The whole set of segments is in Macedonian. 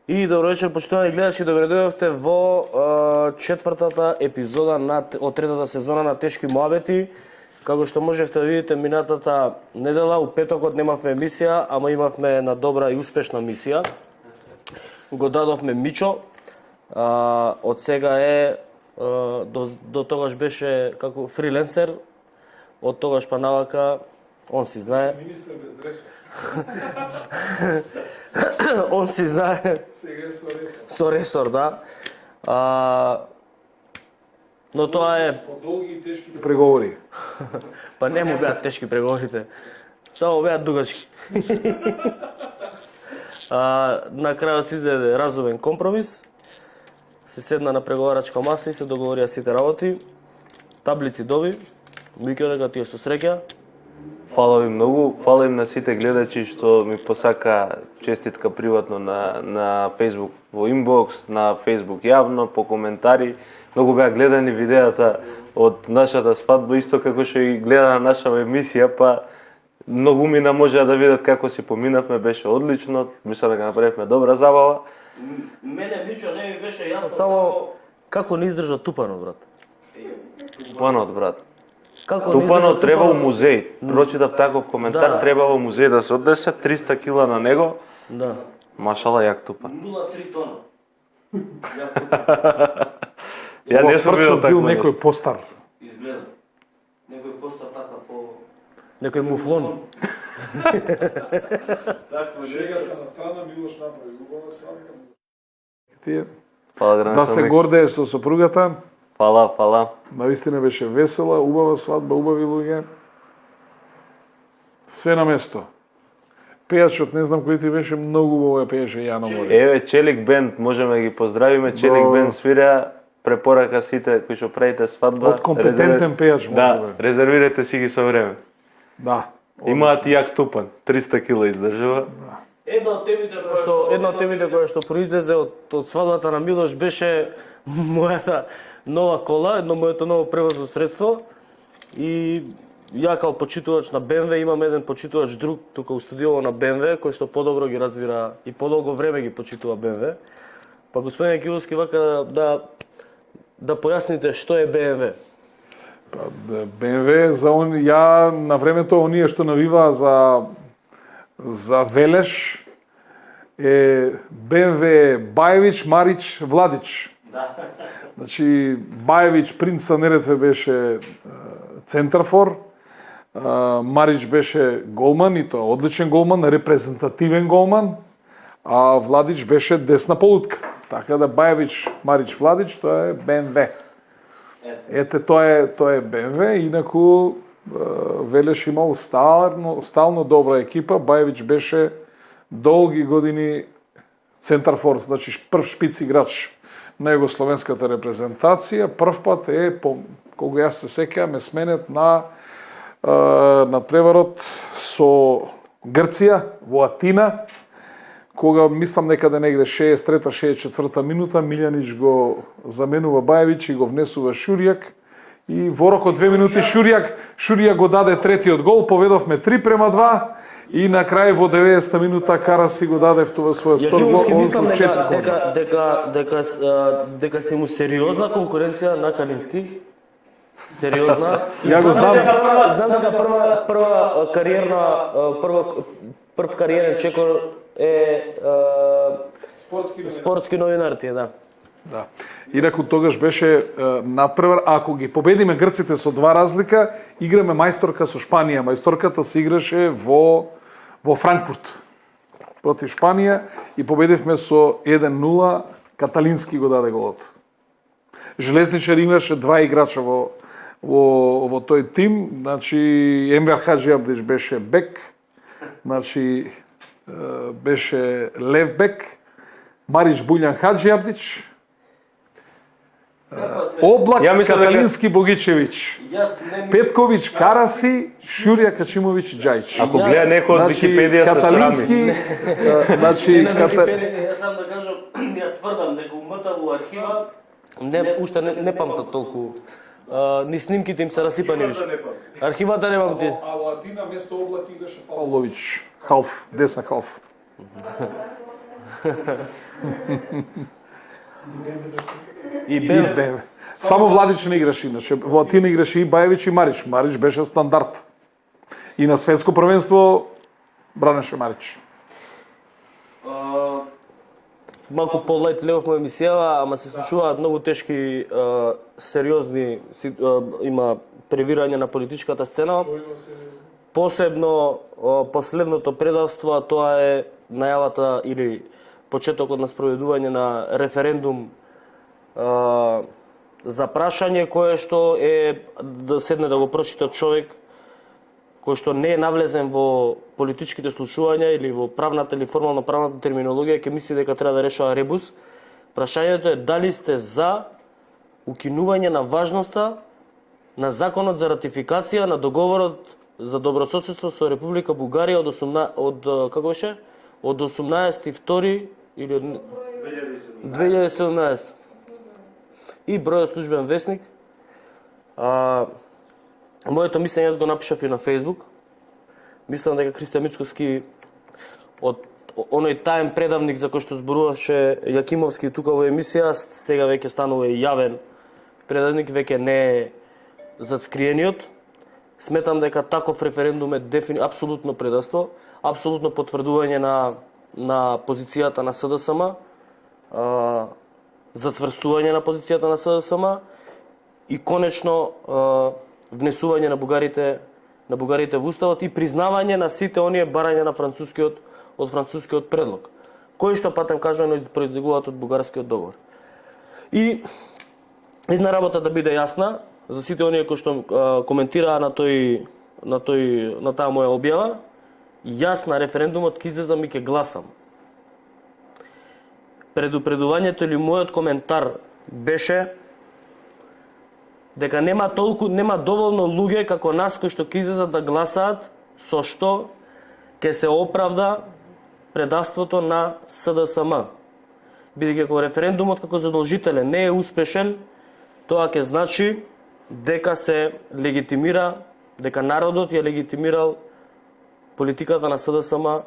И добро вечер, почитувани гледачи, добре дојдовте во четвртата епизода од третата сезона на Тешки муабети. Како што можевте да видите, минатата недела, у петокот немавме емисија, ама имавме една добра и успешна мисија. Го дадовме Мичо, од сега до тогаш беше како фриленсер, од тогаш па навака, он си знае. Министер без ресор. Он си знае. Сега е со ресор. Со ресор, да. Но тоа е... Од долги и тешки преговори. Па не му беа тешки преговорите. Само беа дугачки. На крајот се издаде разумен компромис. Се седна на преговарачка маса и се договорија сите работи. Таблици доби. Миќо дека ти е со среќа. Фала ви многу, фала им на сите гледачи што ми посака честитка приватно на Facebook во инбокс, на Facebook јавно, по коментари. Многу беа гледани видеата од нашата свадба, исто како што и гледа на нашава емисија, па многу мина можеа да видат како си поминавме, беше одлично, мислам дека направивме добра забава. Мене Мичо не ми беше јасно само како не издржа Тупанот, брат. Тупанот, брат. Како Тупанот треба у музеј. Прочитав таков коментар, Да. треба во музеј да се однесе 300 кила на него. Да. Машала јак Тупан. 0,3 тона. Ја не сум видел бил такво некој нешто. постар. Изгледа. Некој поста така по... Некој муфлон. Шегата на страна Милош направи убава свадба. Тие Фала, граната да се ми. гордееш со сопругата. Фала, фала. Навистина беше весела, убава свадба, убави луѓе. Све на место. Пејачот, не знам кој ти беше, многу убаво ја пееше Јано Море. Еве, Челик Бенд, можеме да ги поздравиме. Челик Браво. Бенд свира, препорака сите кои што правите свадба. Од компетентен пејач може Да, да. резервирате си ги со време. Да. Имаат и јак Тупан, 300 кила издржува. Една од темите која што произлезе од свадбата на Милош беше мојата нова кола, моето ново превозно средство. И ја као почитувач на БМВ имам еден почитувач друг тука у студиово на БМВ кој што подобро ги разбира и подолго време ги почитува БМВ. Па господин Киловски вака да појасните што е БМВ. БМВ за ја на времето оние што навиваа за Велеш е БМВ Бајевич, Марич, Владич. Да. Значи Бајевич принц на Неретве беше центарфор, Марич беше голман и тоа одличен голман, репрезентативен голман, а Владич беше десна полутка. Така да Бајевич, Марич, Владич тоа е БМВ. Ете, тоа е БМВ, инаку Велеш имал стално добра екипа, Бајевич беше долги години центарфор, значи прв шпиц играч на југословенската репрезентација. Прв пат кога јас се сеќавам, сменет на преварот со Грција во Атина, кога мислам некаде негде 63-64 минута Милјанич го заменува Бајевич и го внесува Шуријак. И во рок од 2 минути Шуријак го даде третиот гол, поведовме 3-2 и на крај во 90-та минута Караси го даде својот втор гол. Јакимовски мислам дека се му сериозна конкуренција на Калински. Сериозна. Ја го знам. Знам дека прв кариерен чекор е спортски новинар тие, да. Да. Инаку тогаш беше надпревар, ако ги победиме грците со 2 разлика, играме мајсторка со Шпанија. Мајсторката се играше во Франкфурт против Шпанија и победивме со 1-0, Каталински го даде голот. Железничар имаше 2 играча во тој тим, значи Енвер Хаджиабдиш беше бек, значи беше лев бек, Марич Буљан Хаджиабдич, Облак, Каталински, Богичевич, Петкович, Караси, Шурија Качимович, Џајич. Ако гледа некој од Википедија се Каталински, значи Јас сам да кажам, ја тврдам дека умтав во архива, уште не памтат толку. Ни снимките им се расипани више. Архивата не памти. А во Атина место Облак играше Павлович, халф, десна халф. И Бебе. Бебе. Само Владич не играше иначе. Во Атина играше и Бајевич и Марич. Марич беше стандард. И на светско првенство бранеше Марич. Малку полайт легов му емисијава, ама се случуваат многу тешки, сериозни, има превирање на политичката сцена. Посебно последното предавство, а тоа е најавата или почетокот на спроведување на референдум за прашање кое што е да седне да го прочита човек кој што не е навлезен во политичките случувања или во правната или формално правната терминологија, ќе мисли дека треба да решава ребус. Прашањето е дали сте за укинување на важноста на законот за ратификација на договорот за добрососедство со Република Бугарија од како беше? Од 18.2 или од 2017. И бројот службен весник. Моето мислење јас го напишав и на Facebook. Мислам дека Христијан Мицкоски од оној таен предавник за кој што зборуваше Јакимовски тука во емисија, сега веќе станува и јавен предавник, веќе не е зад скриениот. Сметам дека таков референдум е апсолутно предавство, апсолутно потврдување на позицијата на СДСМ, зацврстување на позицијата на СДСМ и конечно внесување на бугарите во уставот и признавање на сите оние барања на францускиот предлог, кои што патем кажано произлегуваат од бугарскиот договор. И една работа да биде јасна за сите оние кои што коментираа на таа моја објава, јас на референдумот ќе излезам и ќе гласам. Предупредувањето или мојот коментар беше дека нема доволно луѓе како нас кои што ќе излезат да гласаат, со што ќе се оправда предавството на СДСМ. Бидејќи ако референдумот како задолжителен не е успешен, тоа ќе значи дека се легитимира, дека народот ја легитимирал политиката на СДСМ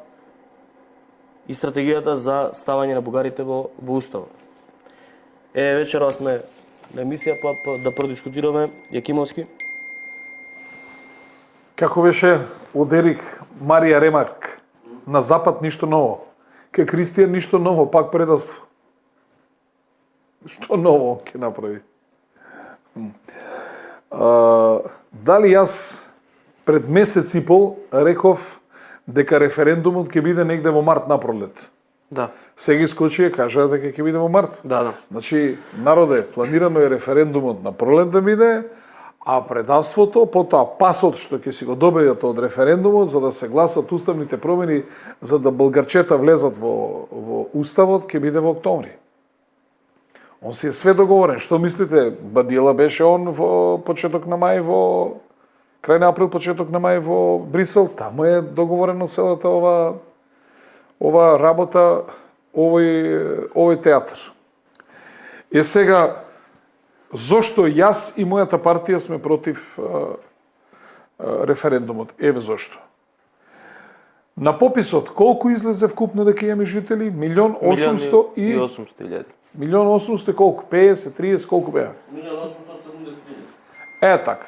и стратегијата за ставање на бугарите во уставот. Вечера сме на емисија да продискутираме Јакимовски. Како беше од Ерик Марија Ремарк, на запад ништо ново. Ке Кристијан ништо ново, пак предавство. Што ново ќе направи? Дали јас пред месец и пол реков дека референдумот ќе биде негде во март напролет? Да. Сега искочи и кажа дека ќе биде во март. Да. Значи, народе, планирано е референдумот на пролет да биде, а предавството, потоа пасот што ќе си го добијат од референдумот за да се гласат уставните промени, за да българчета влезат во уставот, ќе биде во октомври. Он си е све договорен. Што мислите? Бадила беше он во почеток на мај крај на април, почеток на мај во Брисел. Таму е договорено целата ова работа, овој театар. Сега, зошто јас и мојата партија сме против референдумот? Еве зошто. На пописот колку излезе вкупно дека имаме жители? 1.800.000. 1.800.000 колку? 50, 30, колку беа? 1.870.000. Така.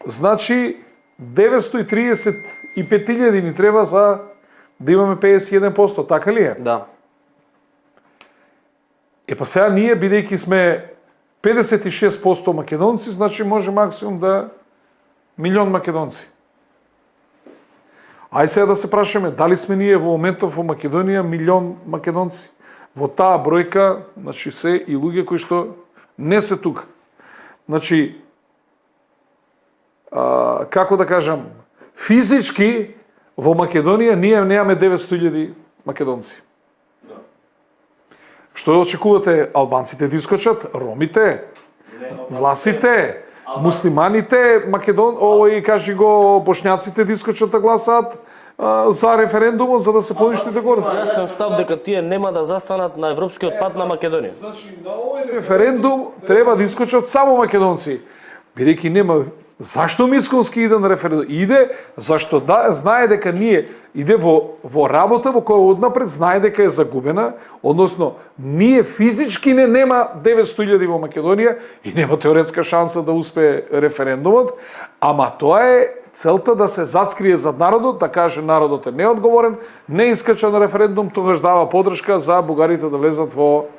Значи, 935.000 ни треба за да имаме 51%, така ли е? Да. Па сега ние, бидејќи сме 56% македонци, значи може максимум да 1.000.000 македонци. Ај сега да се прашаме, дали сме ние во моментов во Македонија 1.000.000 македонци? Во таа бројка, значи се и луѓе кои што не се тука. Значи, како да кажам, физички во Македонија ние немаме 900.000 македонци. Што очекувате? Албанците да искочат, ромите, власите, муслиманите, кажи го, бошњаците да искочат да гласаат за референдумот за да се поништи договорот. Јас сум став дека тие нема да застанат на европскиот пат на Македонија. Значи на овој референдум треба да искочат само македонци, бидејќи нема Зашто Мицкоски иде на референдум? Иде зашто знае дека ние иде во работа во која однапред знае дека е загубена, односно ние физички нема 900.000 во Македонија и нема теоретска шанса да успее референдумот, ама тоа е целта да се зацкрие зад народот, да каже народот е неодговорен, не искача на референдум, тогаш дава поддршка за бугарите да влезат во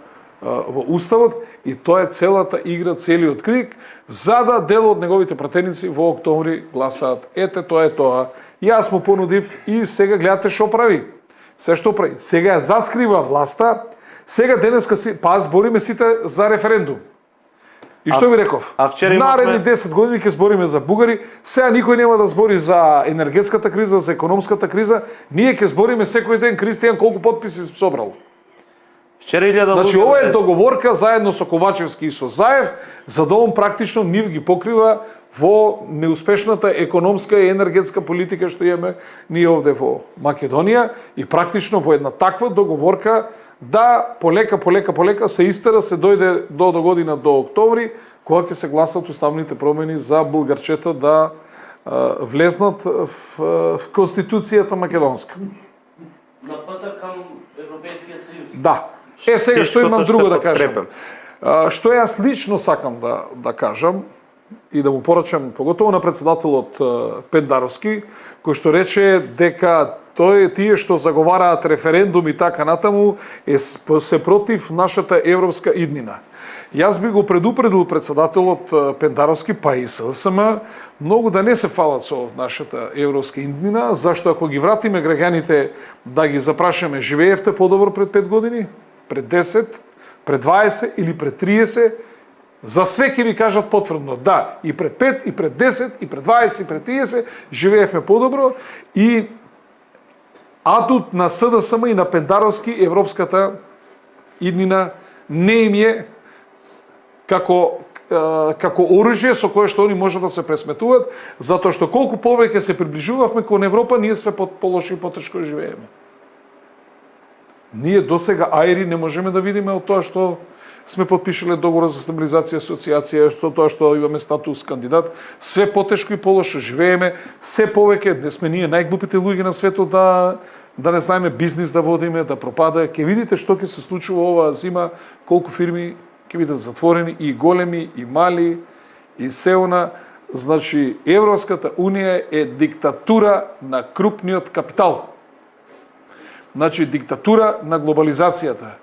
уставот и тоа е целата игра, целиот крик, за да дел од неговите пратеници во октомври гласаат. Ете, тоа е тоа. Јас му понудив и сега гледате што прави. Се што прави. Сега ја зацкрива власта, сега денеска збориме сите за референдум. И што ви реков? Наредни 10 години ќе збориме за бугари, сега никој нема да збори за енергетската криза, за економската криза, ние ќе збориме секој ден Кристијан колку потписи се собрал. Значи, ова е договорка заедно со Ковачевски и со Заев, за да он практично нив ги покрива во неуспешната економска и енергетска политика што имаме ние овде во Македонија и практично во една таква договорка да полека се истера, се дојде до година до октомври, кога ќе се гласат уставните промени за булгарчета да влезнат в Конституцијата македонска. На пата кам Европейскиот сојуз. Да. Сега што имам друго да кажам. Што јас лично сакам да кажам и да му порачам, поготово на председателот Пендаровски, кој што рече дека тие што заговараат референдум и така натаму се против нашата европска иднина. Јас би го предупредил председателот Пендаровски, па и СДСМ, многу да не се фалат со нашата европска иднина, зашто ако ги вратиме граѓаните да ги запрашаме, живеевте подобро пред 5 години, пред 10, пред 20 или пред 30, за све ќе ви кажат потврдно, да, и пред 5, и пред 10, и пред 20, и пред 30, живеевме подобро и адут на СДСМ и на Пендаровски европската иднина не им е како оружје со кое што они можат да се пресметуваат, затоа што колку повеќе се приближувавме кон Европа, ние све полоши и потешко живееме. Ние досега аери не можеме да видиме од тоа што сме подпишале договор за стабилизација и асоциација, со тоа што имаме статус кандидат, све потешко и полошо живееме, се повеќе, не сме ние најглупите луѓе на светот да не знаеме бизнис да водиме, да пропада. Ќе видите што ќе се случува оваа зима, колку фирми ќе бидат затворени, и големи, и мали, и се она. Значи, Европската Унија е диктатура на крупниот капитал. Значи, диктатура на глобализацијата.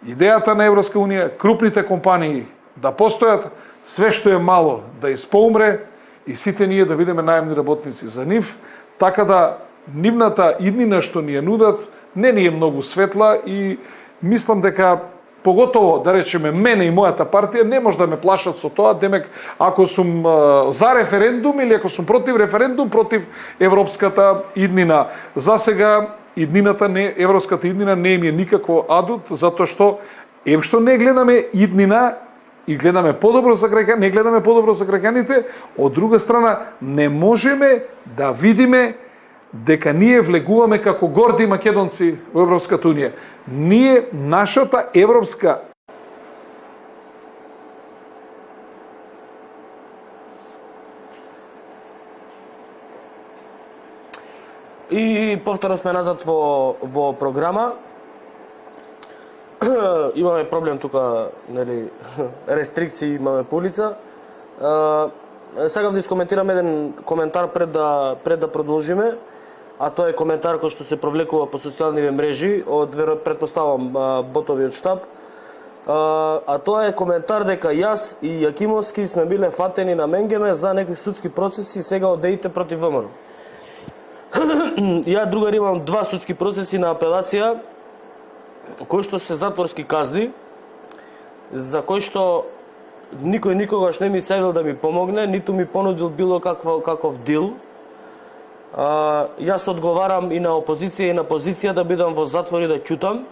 Идејата на Европска Унија, крупните компании да постојат, све што е мало да испоумре и сите ние да бидеме наемни работници за нив, така да нивната иднина што ни ја нудат не ни е многу светла и мислам дека поготово, да речеме, мене и мојата партија не може да ме плашат со тоа, демек, ако сум за референдум или ако сум против референдум, против европската иднина. За сега европската иднина не им е никако адут, затоа што што не гледаме иднина и гледаме подобро за граѓаните, не гледаме подобро за граѓаните, од друга страна не можеме да видиме дека ние влегуваме како горди македонци во Европската Унија. Ние, нашата европска И повторно сме назад во програма. Имаме проблем тука, нели, рестрикции имаме по улица. Сакав да искоментирам еден коментар пред да продолжиме, а тоа е коментар кој што се провлекува по социјалните мрежи од, претпоставам, ботовиот штаб. А тоа е коментар дека јас и Јакимовски сме биле фатени на Менгеме за некои судски процеси сега одеите против ВМРО. Ја, другар, имам 2 судски процеси на апелација, кои што се затворски казни, за кои што никој никогаш не ми се явил да ми помогне, ниту ми понудил било каков дил. Јас одговарам и на опозиција и на позиција да бидам во затвор и да ќутам.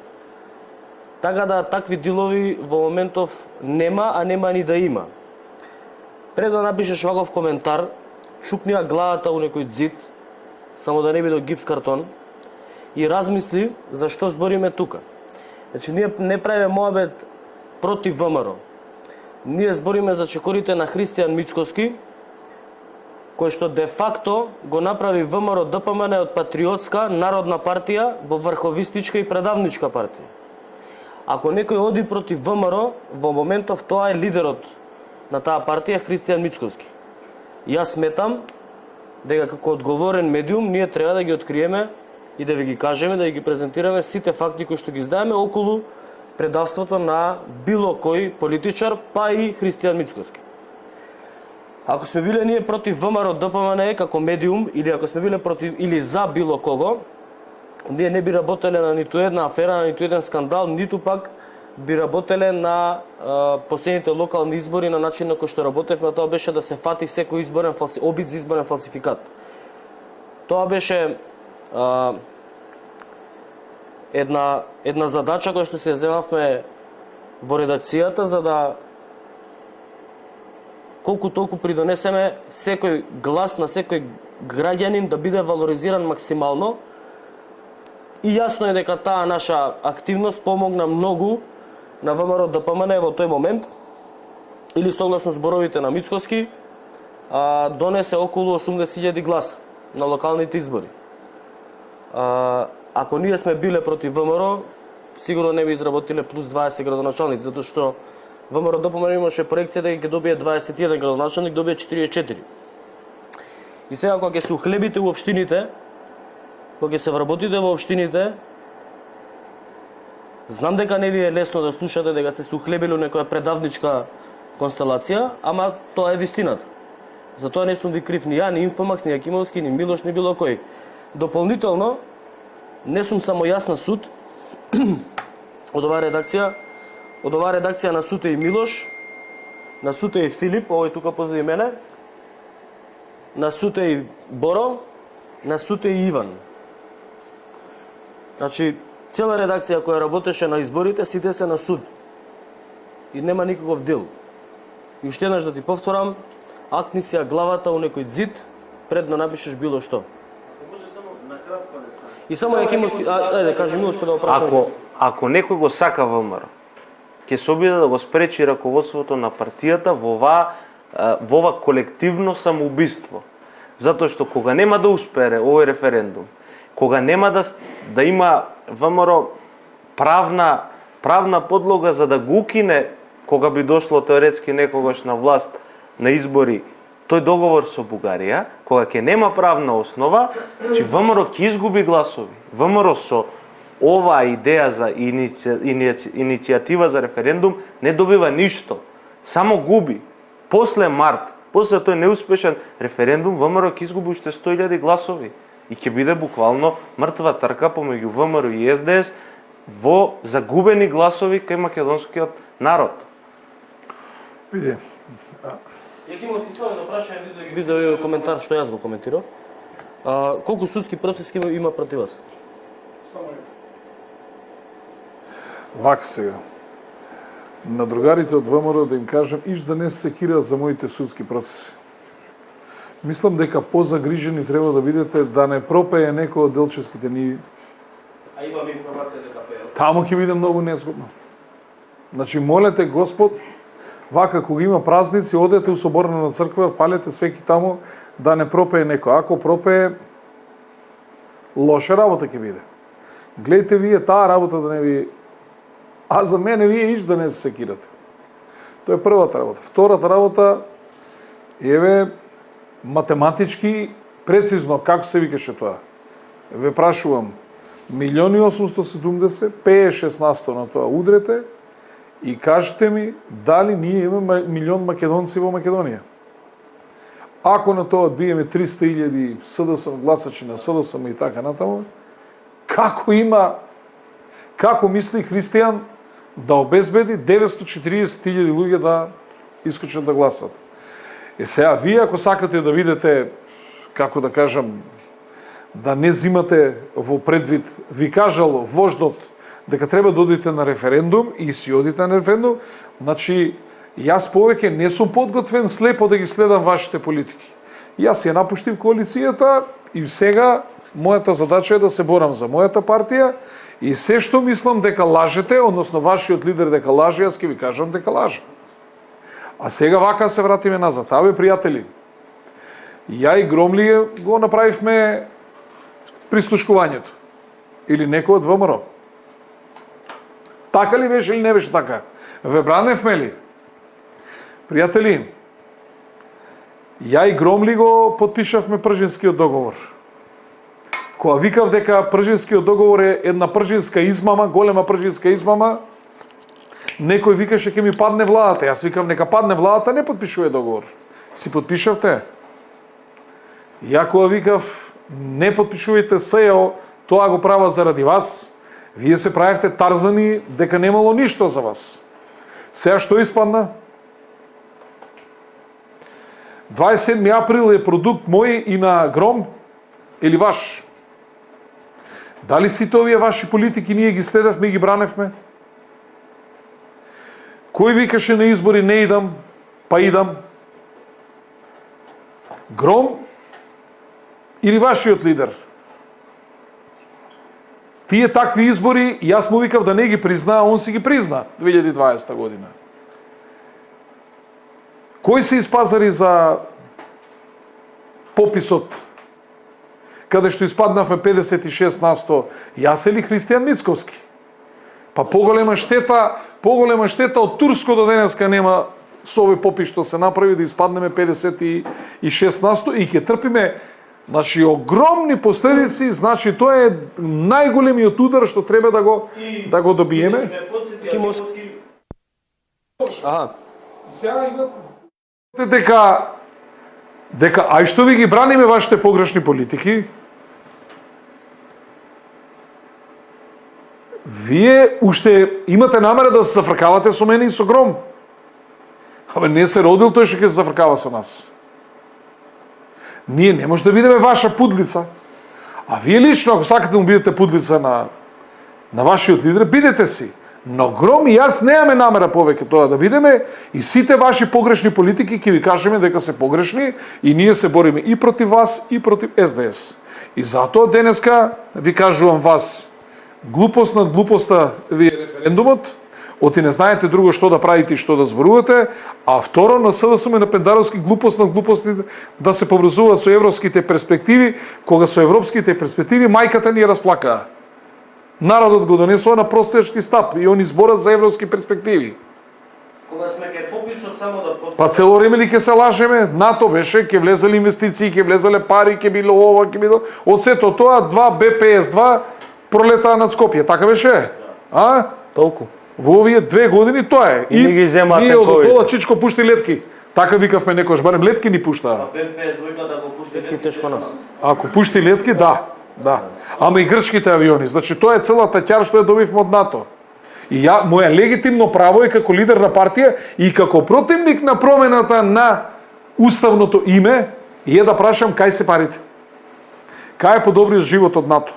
Така да такви дилови во моментов нема, а нема ни да има. Пред да напишеш ваков коментар, шукнија главата у некој зид, само да не биде гипс картон, и размисли за што збориме тука. Значи, ние не правиме моабет против ВМРО. Ние збориме за чекорите на Христијан Мицкоски кој што де факто го направи ВМРО ДПМН од патриотска народна партија во врховистичка и предавничка партија. Ако некој оди против ВМРО, во моментов тоа е лидерот на таа партија Христијан Мицковски. Јас сметам дека како одговорен медиум ние треба да ги откриеме и да ви ги кажеме, да ги презентираме сите факти кои што ги знаеме околу предавството на било кој политичар, па и Христијан Мицковски. Ако сме биле ние против ВМРО ДПМН како медиум или ако сме биле против или за било кого, ние не би работеле на ниту една афера, на ниту еден скандал, ниту пак би работеле на последните локални избори на начин на кој што работевме, тоа беше да се фати секој обид за изборен фалсификат. Тоа беше една задача која што се земавме во редакцијата за да колку толку придонесеме секој глас на секој граѓанин да биде валоризиран максимално. И јасно е дека таа наша активност помогна многу на ВМРО ДПМН во тој момент, или согласно зборовите на Мицковски, донесе околу 80.000 гласа на локалните избори. Ако ние сме биле против ВМРО, сигурно не би изработиле плюс 20 градоначалници, затоа што ВМРО ДПМН имаше проекција дека ќе добие 21 градоначалник, добие 44. И сега кога ќе се ухлебите во општините, кога ќе се вработите во општините, знам дека не ви е лесно да слушате дека сте се ухлебили во некоја предавничка констелација, ама тоа е вистината. Затоа не сум ви крив ни ја, ни Инфомакс, ни Јакимовски, ни Милош, ни било кој. Дополнително, не сум само јас на суд од оваа редакција на суд е и Милош, на суд е и Филип, овој тука позади мене, на суд е и Боро, на суд е и Иван. Значи, цела редакција која работеше на изборите, сите се на суд. И нема никаков дел. И уште еднаш да ти повторам, акни си ја главата у некој зид, пред да напишеш било што. И само Јакимовски, ајде, кажи Милошко да опрашам. Ако некој го сака ВМРО, ќе се обиде да го спречи раководството на партијата во ова колективно самоубиство. Затоа што кога нема да успее овој референдум, кога нема да има ВМРО правна подлога за да го укине, кога би дошло теоретски некогаш на власт на избори, тој договор со Бугарија, кога ќе нема правна основа, че ВМРО ќе изгуби гласови. ВМРО со оваа идеја за иницијатива за референдум не добива ништо, само губи. После март, после тој неуспешен референдум, ВМРО ќе изгуби уште 100.000 гласови и ќе биде буквално мртва трка помеѓу ВМРО и СДС во загубени гласови кај македонскиот народ. Види. Јакимовски, само да прашам визави коментар што јас го коментирав. Колку судски процеси има против вас? Вака сега. На другарите од ВМРО да им кажам, иш да не се секираат за моите судски процеси. Мислам дека позагрижени треба да бидете да не пропее некој од делчевските ниви. А имаме информација дека пее. Таму ќе биде многу незгодно. Значи, молете Господ, вака кога има празници, одете у соборна црква, палете свеки таму, да не пропее некој. Ако пропее, лоша работа ќе биде. Гледате вие таа работа да не ви... А за мене вие иш да не се секирате. Тоа е првата работа. Втората работа, еве, математички, прецизно, како се викаше тоа? Ве прашувам, 1.870.000, 5-16 на тоа удрете и кажете ми дали ние имаме милион македонци во Македонија. Ако на тоа одбиеме 300.000 СДСМ гласачи на СДСМ и така натаму, како мисли Христијан да обезбеди 940.000 луѓе да искочат да гласат? Е сега, вие ако сакате да видите, како да кажам, да не зимате во предвид, ви кажал вождот дека треба да одите на референдум и си одите на референдум, значи јас повеќе не сум подготвен слепо да ги следам вашите политики. Јас ја напуштив коалицијата и сега мојата задача е да се борам за мојата партија и се што мислам дека лажете, односно вашиот лидер дека лаже, јас ќе ви кажам дека лаже. А сега вака се вратиме назад. Абе, пријатели, Ја и Громли го направивме прислушкувањето. Или некој од ВМРО. Така ли беше или не беше така? Ве браневме ли? Пријатели, ја и Громли го подпишавме Пржинскиот договор. Кога викав дека Пржинскиот договор е една пржинска измама, голема пржинска измама, некој викаше ќе ми падне владата. Јас викам нека падне владата, не подпишува договор. Си подпишавте? Ја кога викав не подпишувајте СЕО, тоа го прават заради вас, вие се правевте тарзани дека немало ништо за вас. Сега што испадна? 27 април е продукт мој и на Гром или ваш? Дали сите овие ваши политики ние ги следевме и ги браневме? Кој викаше на избори не идам, па идам? Гром или вашиот лидер? Тие такви избори, јас му викав да не ги признаа, он си ги призна 2020 година. Кој се испазари за пописот, каде што испаднавме 56%, јас или Христијан Мицковски? Па поголема штета од Турско до денеска нема со овој попис што се направи да испаднеме 56% и ќе трпиме огромни последици, тоа е најголемиот удар што треба да го добиеме. Сега имате дека ај што ви ги браниме вашите погрешни политики, вие уште имате намера да се зафркавате со мене и со Гром. Абе не се родил тој што ќе се зафркава со нас. Ние не може да бидеме ваша пудлица. А вие лично, ако сакате да му бидете пудлица на вашиот лидер, бидете си. Но Гром и јас немаме намера повеќе тоа да бидеме и сите ваши погрешни политики ќе ви кажеме дека се погрешни и ние се бориме и против вас и против СДС. И затоа денеска ви кажувам вас, глупост над глупоста ви е референдумот, оти не знаете друго што да правите и што да зборувате, а второ на СДСМ на Пендаровски глупост над глупости да се поврзуваат со европските перспективи, кога со европските перспективи мајката ни ја расплакаа. Народот го донесува на простечки стап и они зборат за европски перспективи. Кога сме кај пописот само да Па цело време ли ќе се лажеме? НАТО беше, ќе влезале инвестиции, ќе влезале пари, ќе било ова, ќе било... Од сето тоа, 2 БПС-2 пролетаа над Скопје, така беше? А? Толку. Во овие 2 години тоа е. И не ги земаа ние од тенковите. остола Чичко пушти летки. Така викавме некош, барем летки ни пуштаа. БПС двојка да го пушти летки тешко нас. Ако пушти летки, да. Да. Ама и грчките авиони. Значи тоа е целата ќар што ја добивме од НАТО. И моја легитимно право е како лидер на партија и како противник на промената на уставното име е да прашам кај се парите. Кај е подобриот живот од НАТО?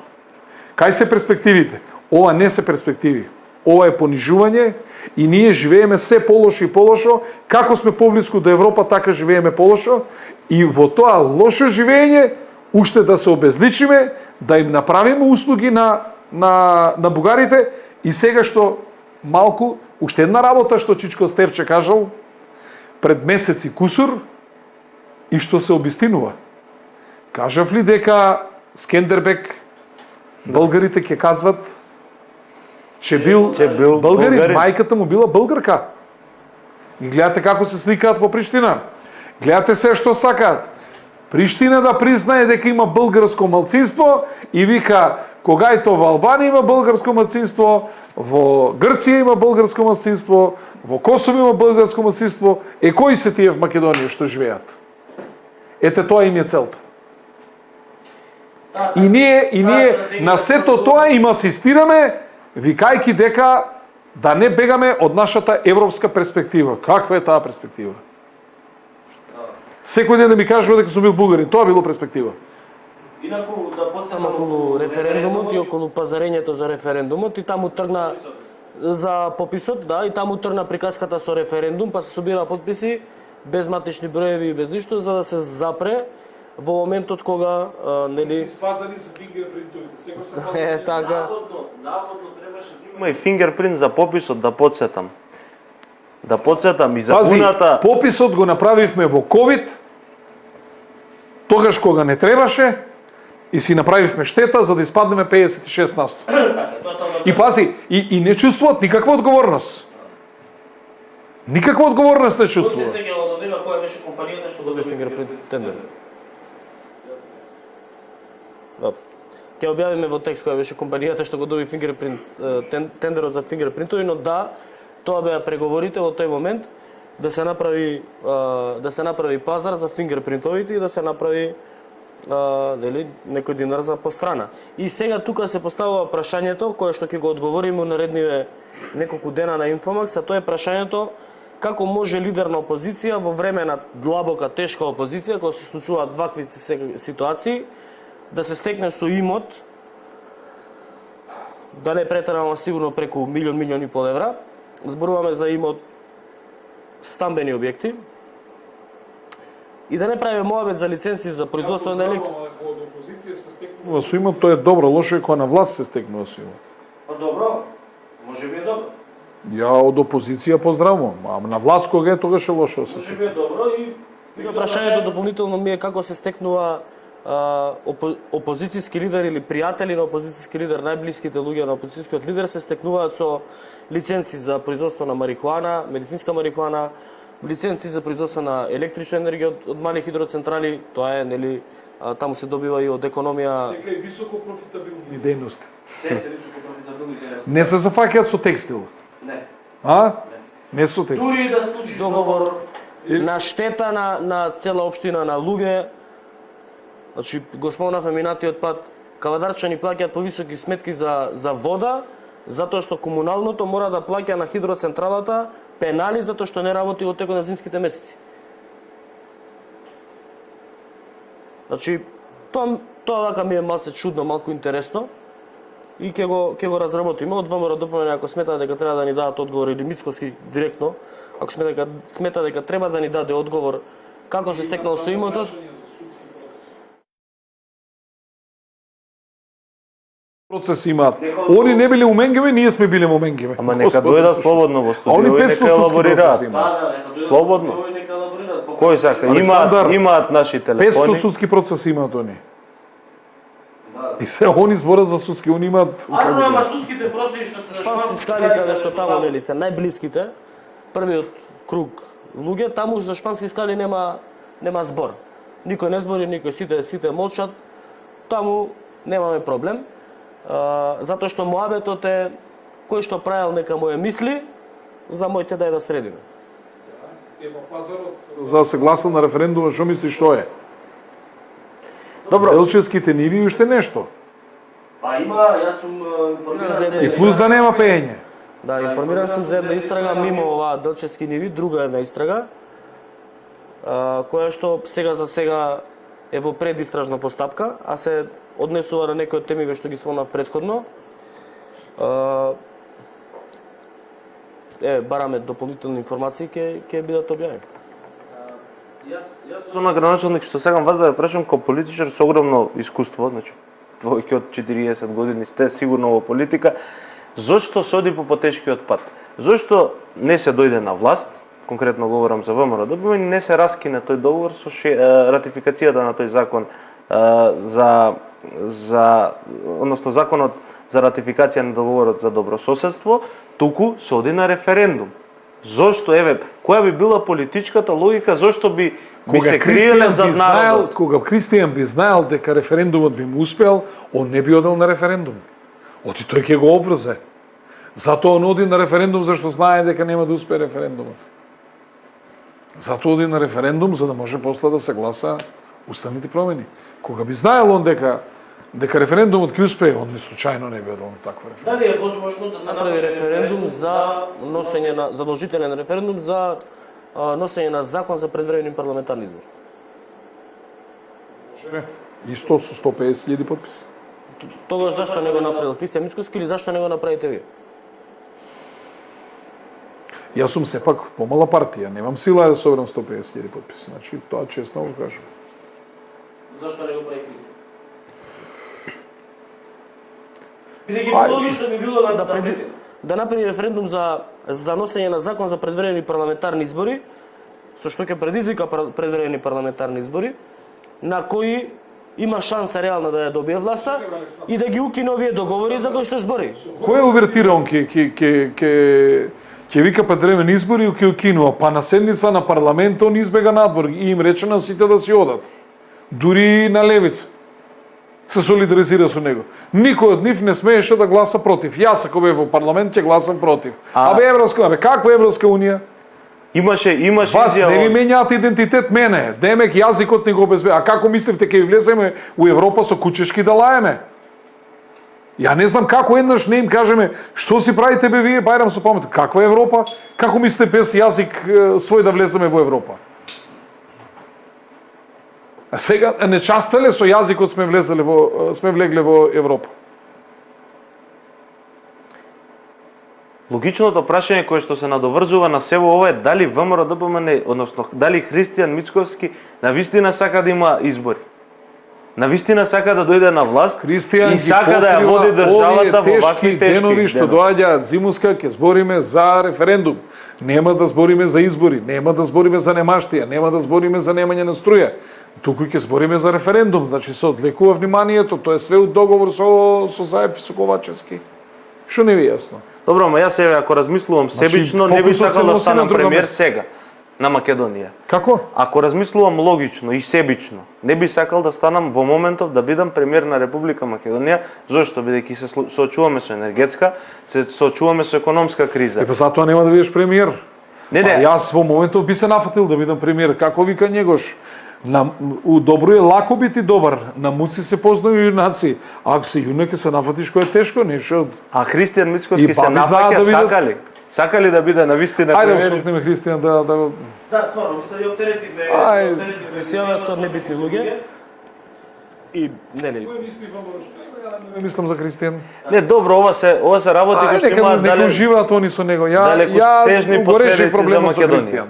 Кај се перспективите? Ова не се перспективи. Ова е понижување и ние живееме се полошо и полошо. Како сме поблиску до Европа, така живееме полошо. И во тоа лошо живење уште да се обезличиме, да им направиме услуги на бугарите и сега што малку, уште една работа што Чичко Стевче кажал пред месеци кусур и што се обистинува. Кажав ли дека Скендербек българите ќе казват че бил българин, мајката му била българка. И гледате како се сликаат во Приштина. Гледате се што сакаат. Приштина да признае дека има българско малцинство и вика кога и то во Албанија има българско малцинство, во Грција има българско малцинство, во Косово има българско малцинство, кои се тие в Македонија што живеат? Ете тоа им е целта. И ние на сето тоа им асистираме викајки дека да не бегаме од нашата европска перспектива. Каква е таа перспектива? Секој ден да ми кажува дека сум бил бугарин, тоа било перспектива. Инаку да подсетам околу референдумот и околу пазарењето за референдумот и таму тргна за пописот, да, и таму тргна приказката со референдум, па се собира подписи без матични броеви и без ништо за да се запре во моментот кога нели Си спазани за фингерпринтовите. Секој се така. Наводно требаше да има и фингерпринт за пописот, да подсетам. Да подсетам и за Пази, буната. пописот го направивме во ковид Тогаш кога не требаше и си направивме штета за да испаднеме 56%. И пази, и не чувствуват никаква одговорност. Никаква одговорност не Кој се чувствува. сеќа од одева која беше компанијата што доби фингерпринт тендер? Добро. Ќе објавиме во текст која беше компанијата што го доби фингерпринт тендерот за фингерпринтови, но да, тоа беа преговорите во тој момент да се направи пазар за фингерпринтовите и да се направи нели некој динар за пострана. И сега тука се поставува прашањето кое што ќе го одговориме наредниве неколку дена на Инфомакс, а тоа е прашањето како може лидер на опозиција во време на длабока тешка опозиција кога се случуваат вакви ситуации да се стекне со имот, да не претерано сигурно преку милион и пол евра, зборуваме за имот стамбени објекти, и да не правиме моабет за лиценци за производство на електро. Од опозиција се стекнува со имот, тоа е добро, лошо е кога на власт се стекнува со имот. Па добро, може би е добро. Ја од опозиција поздравувам, а на власт кога е тогаш е лошо да се Може стекнува. би е добро и прашањето дополнително ми е како се стекнува опозицијски лидер или пријатели на опозицијски лидер, најблиските луѓе на опозицијскиот лидер се стекнуваат со лиценци за производство на марихуана, медицинска марихуана, лиценци за производство на електрична енергија од мали хидроцентрали, тоа е нели таму се добива и од економија. Сека и високо профитабилни дејности. Се високо профитабилни дејности. Не се зафаќаат со текстил. Не. А? Не со текстил. Дури да склучиш договор на штета на цела општина на луѓе, значи го спомнавме минатиот пат, кавадарчани плаќаат повисоки сметки за вода, затоа што комуналното мора да плаќа на хидроцентралата пенали затоа што не работи во текот на зимските месеци. Значи, тоа вака ми е малце чудно, малку интересно и ќе го разработиме. Од ВМРО ДПМН ако смета дека треба да ни дадат одговор или Мицкоски директно, ако смета дека треба да ни даде одговор како се стекнало со имотот, Процес имаат. Они не биле у Менгеве, ние сме биле во Менгеве. Ама нека дојдат слободно во А они студио и 500 нека судски процеси елаборираат. имаат. Слободно. Кој сака? Александар, Имаат наши 500 телефони. судски процеси имаат они. И се они зборат за судски, они имаат... ама судските процеси што се шпански скали, каде што таму нели се најблиските, првиот круг луѓе, таму за шпански скали нема збор. Никој не збори, никој сите молчат. Таму немаме проблем. Затоа што моабетот е кој што правил нека му е мисли, за моите да ја да средиме. За да се гласа на референдумот, што мислиш што е? Добро. Делчевските ниви и уште нешто. Па има, јас сум информиран за една И плюс да нема пеење. Да, информиран сум за една истрага мимо оваа Делчевски ниви, друга една истрага, која што сега за сега е во предистражна постапка, а се однесува на некои од темиве што ги спомнав претходно. Бараме дополнителни информации, ќе бидат објавени. Јас сум на граначалник што сакам вас да ве прашам како политичар со огромно искуство, значи повеќе од 40 години сте сигурно во политика, зошто се оди по потешкиот пат? Зошто не се дојде на власт, конкретно говорам за ВМРО ДПМН, и не се раскине тој договор со ратификацијата на тој закон односно законот за ратификација на договорот за добрососедство, туку се оди на референдум. Зошто, која би била политичката логика, зошто би се криеле зад народот? Кога Кристијан би знаел дека референдумот би му успел, он не би одел на референдум. Оти тој ќе го обврзе. Затоа он оди на референдум зашто знае дека нема да успее референдумот. Затоа оди на референдум за да може после да се гласа уставните промени. Кога би знаел он дека референдумот ќе успее, он не случајно не би одел на таква референдум. Дали е возможно да се направи референдум за носење на задолжителен референдум за носење на закон за предвремените парламентарни избори? Исто со 150.000 потписи. Тогаш зашто не го направил Кристијан Мицкоски или зашто не го направите вие? Јас сум сепак помала партија, немам сила да соберам 150.000 потписи. Значи, тоа честно го кажам. Зашто не го прави Кристијан? Бидејќи логично би било да направи референдум за носење на закон за предвремени парламентарни избори, со што ќе предизвика предвремени парламентарни избори, на кои има шанса реално да ја добие власта и да ги укине овие договори за кои што збори. Кој е увертирал ќе вика пред време на избори и ќе укинува, па на седница на парламентот он избега надвор и им рече на сите да си одат. Дури на левица се солидаризира со него. Никој од нив не смееше да гласа против. Јас ако бев во парламент ќе гласам против. Каква Европска унија? Имаше Вас изјава. не ви менјаат идентитет мене. Демек јазикот не го обезбедува. А како мислевте ќе ви влеземе у Европа со кучешки да лаеме? Ја не знам како еднаш не им кажеме што си правите бе вие, Бајрам со памет. Каква Европа? Како мислите без јазик свој да влеземе во Европа? А сега нечастеле со јазикот сме влегле во Европа. Логичното прашање кое што се надоврзува на сево ова е дали ВМРО ДПМН, односно дали Христијан Мицковски навистина сака да има избори. Навистина сака да дојде на власт Христијан и сака да ја води државата во вакви тешки денови што доаѓаат зимуска, ќе збориме за референдум. Нема да збориме за избори, нема да збориме за немаштија, нема да збориме за немање на струја. Туку ќе збориме за референдум, значи се одлекува вниманието, тоа е све у договор со Заев Ковачевски. Што не ви е јасно? Добро, ама јас сега ако размислувам себично, не би фокусот се сакал да носи на станам друго премиер место. сега на Македонија. Како? Ако размислувам логично и себично, не би сакал да станам во моментов да бидам премиер на Република Македонија, зошто бидејќи се соочуваме со енергетска, се соочуваме со економска криза. Па затоа нема да бидеш премиер. Не, Па не. јас во моментов би се нафатил да бидам премиер. Како вика Njegош? У добро е лако бити добар, на муци се познaju јунаци. Ако си јунак се нафатиш кој е тешко, нешто. А Христијан Мицковски И се баби знаат нафаќа, да видат. сака ли? Сака ли да биде навистина Ајде, премиер? освокнеме Христијан да Да, стварно, мислам и оптеретиве, сеја со небитни луѓе. И нели, не мислам за Христијан. Не, добро, ова се работи кои што Нека имаат нека уживаат они со него. далекосежни го решив последици за проблемот со Македонија. Христијан.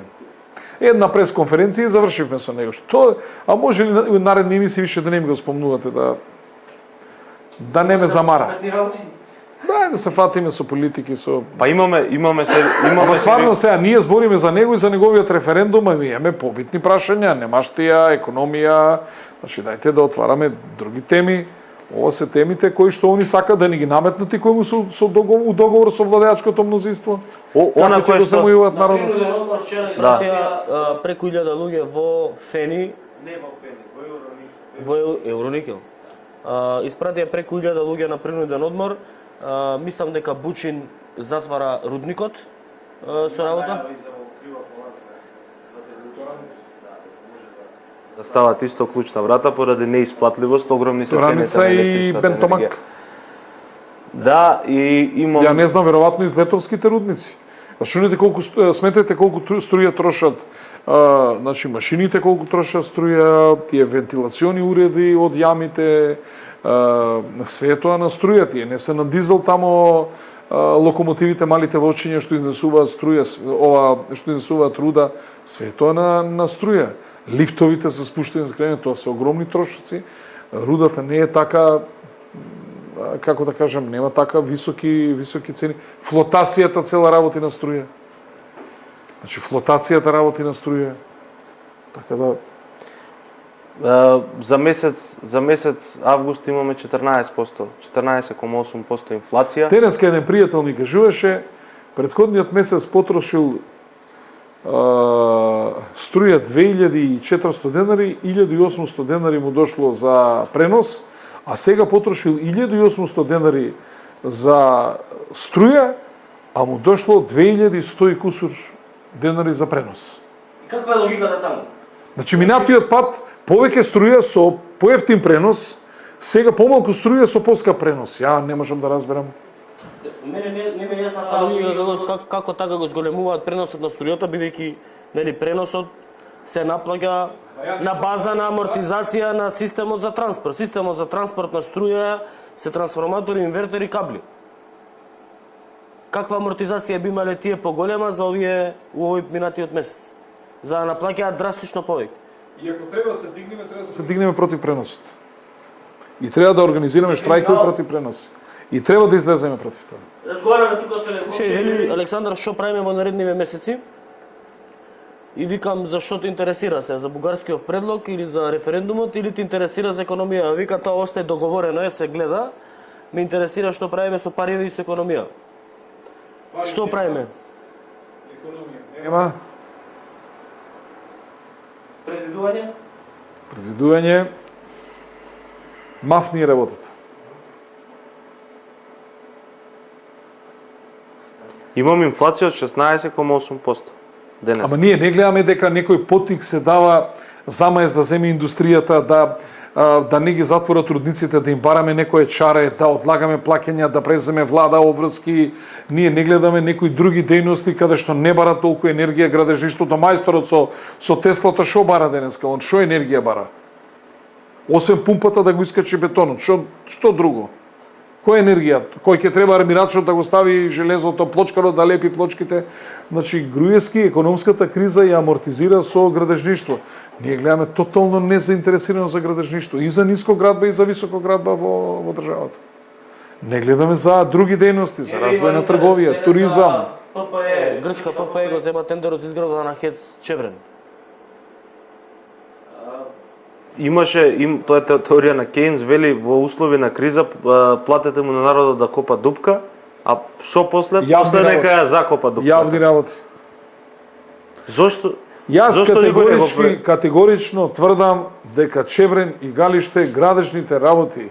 Една пресконференција и завршивме со него. Што, а може ли наредни емисии више да не ми го спомнувате да не ме замара. Да се фатиме со политики, со... Па имаме Ама стварно сега, ние збориме за него и за неговиот референдум, ами имаме побитни прашања, немаштија, економија, значи дајте да отвараме други теми. Ова се темите кои што они сакаат да ни ги наметнат и кои му со договор со владеачкото мнозинство. Она Како ќе кое го што замојуваат народот? вчера изпратија преку 1000 луѓе во Фени, во Евроникел. Испратија преку 1000 луѓе на принуден одмор. Мислам дека Бучин затвара рудникот со работа. да стават исто клучна врата поради неисплатливост, огромни се цените Тораница на и електричната Бентомак. енергија. Да, и имам... Ја не знам, веројатно из летовските рудници. Рашунете колку сметете колку струја трошат, значи машините колку трошат струја, тие вентилациони уреди од јамите, све тоа на струја, тие не се на дизел тамо локомотивите, малите вочиња што изнесуваат струја, ова што изнесуваат руда, све тоа на струја. Лифтовите се спуштени скрене, тоа се огромни трошоци. Рудата не е така, како да кажам, нема така високи цени. Флотацијата цела работи на струја. Значи флотацијата работи на струја. Така да За месец август имаме 14%, 14,8% инфлација. денеска еден пријател ми кажуваше, претходниот месец потрошил струја 2400 денари, 1800 денари му дошло за пренос, а сега потрошил 1800 денари за струја, а му дошло 2100 и кусур денари за пренос. Каква е логиката таму? Значи минатиот пат повеќе струја со поевтин пренос, сега помалку струја со поскап пренос. Ја не можам да разберам. Мене не ме јасна таа логика како така го зголемуваат преносот на струјата, бидејќи нели преносот се наплаќа на база на амортизација на системот за транспорт. Системот за транспорт на струја се трансформатори, инвертери, кабли. Каква амортизација би имале тие поголема за овој минатиот месец? За да наплаќаат драстично повеќе. И ако треба да се дигнеме, треба да се дигнеме против преносот. И треба да организираме штрајкови против преносот. И треба да излеземе против тоа. Разговараме тука со Левуше, вели Александар, што правиме во наредниве месеци? И викам, зашто те интересира се, за бугарскиот предлог или за референдумот, или те интересира за економија? Вика, тоа остае договорено, се гледа. Ме интересира што правиме со парите и со економија. Што правиме? Нема. Предвидување? Предвидување. Мафни работата. Имам инфлација од 16,8% денес. Ама ние не гледаме дека некој потик се дава замаес да земе индустријата, да не ги затворат рудниците, да им бараме некое чаре, да одлагаме плаќања, да превземе влада обврски. Ние не гледаме некои други дејности каде што не бара толку енергија градежништвото. Мајсторот со Теслата шо бара денеска? Он шо енергија бара? Освен пумпата да го искачи бетонот, што друго? Која енергија? Кој ќе треба армирачот да го стави железото, плочкарот да лепи плочките? Значи, Груевски економската криза ја амортизира со градежништво. Ние гледаме тотално незаинтересирано за градежништво, и за нискоградба и за високоградба во државата. Не гледаме за други дејности, за развој на трговија, туризам. ППЕ, грчка ППЕ го зема тендерот за изградба на ХЕЦ Чебрен. Тоа е теорија на Кейнс, вели во услови на криза платете му на народот да копа дупка, а што после? После нека ја закопа дупка. Јавни работи. Зошто? Јас категорично тврдам дека Чебрен и Галиште градежните работи,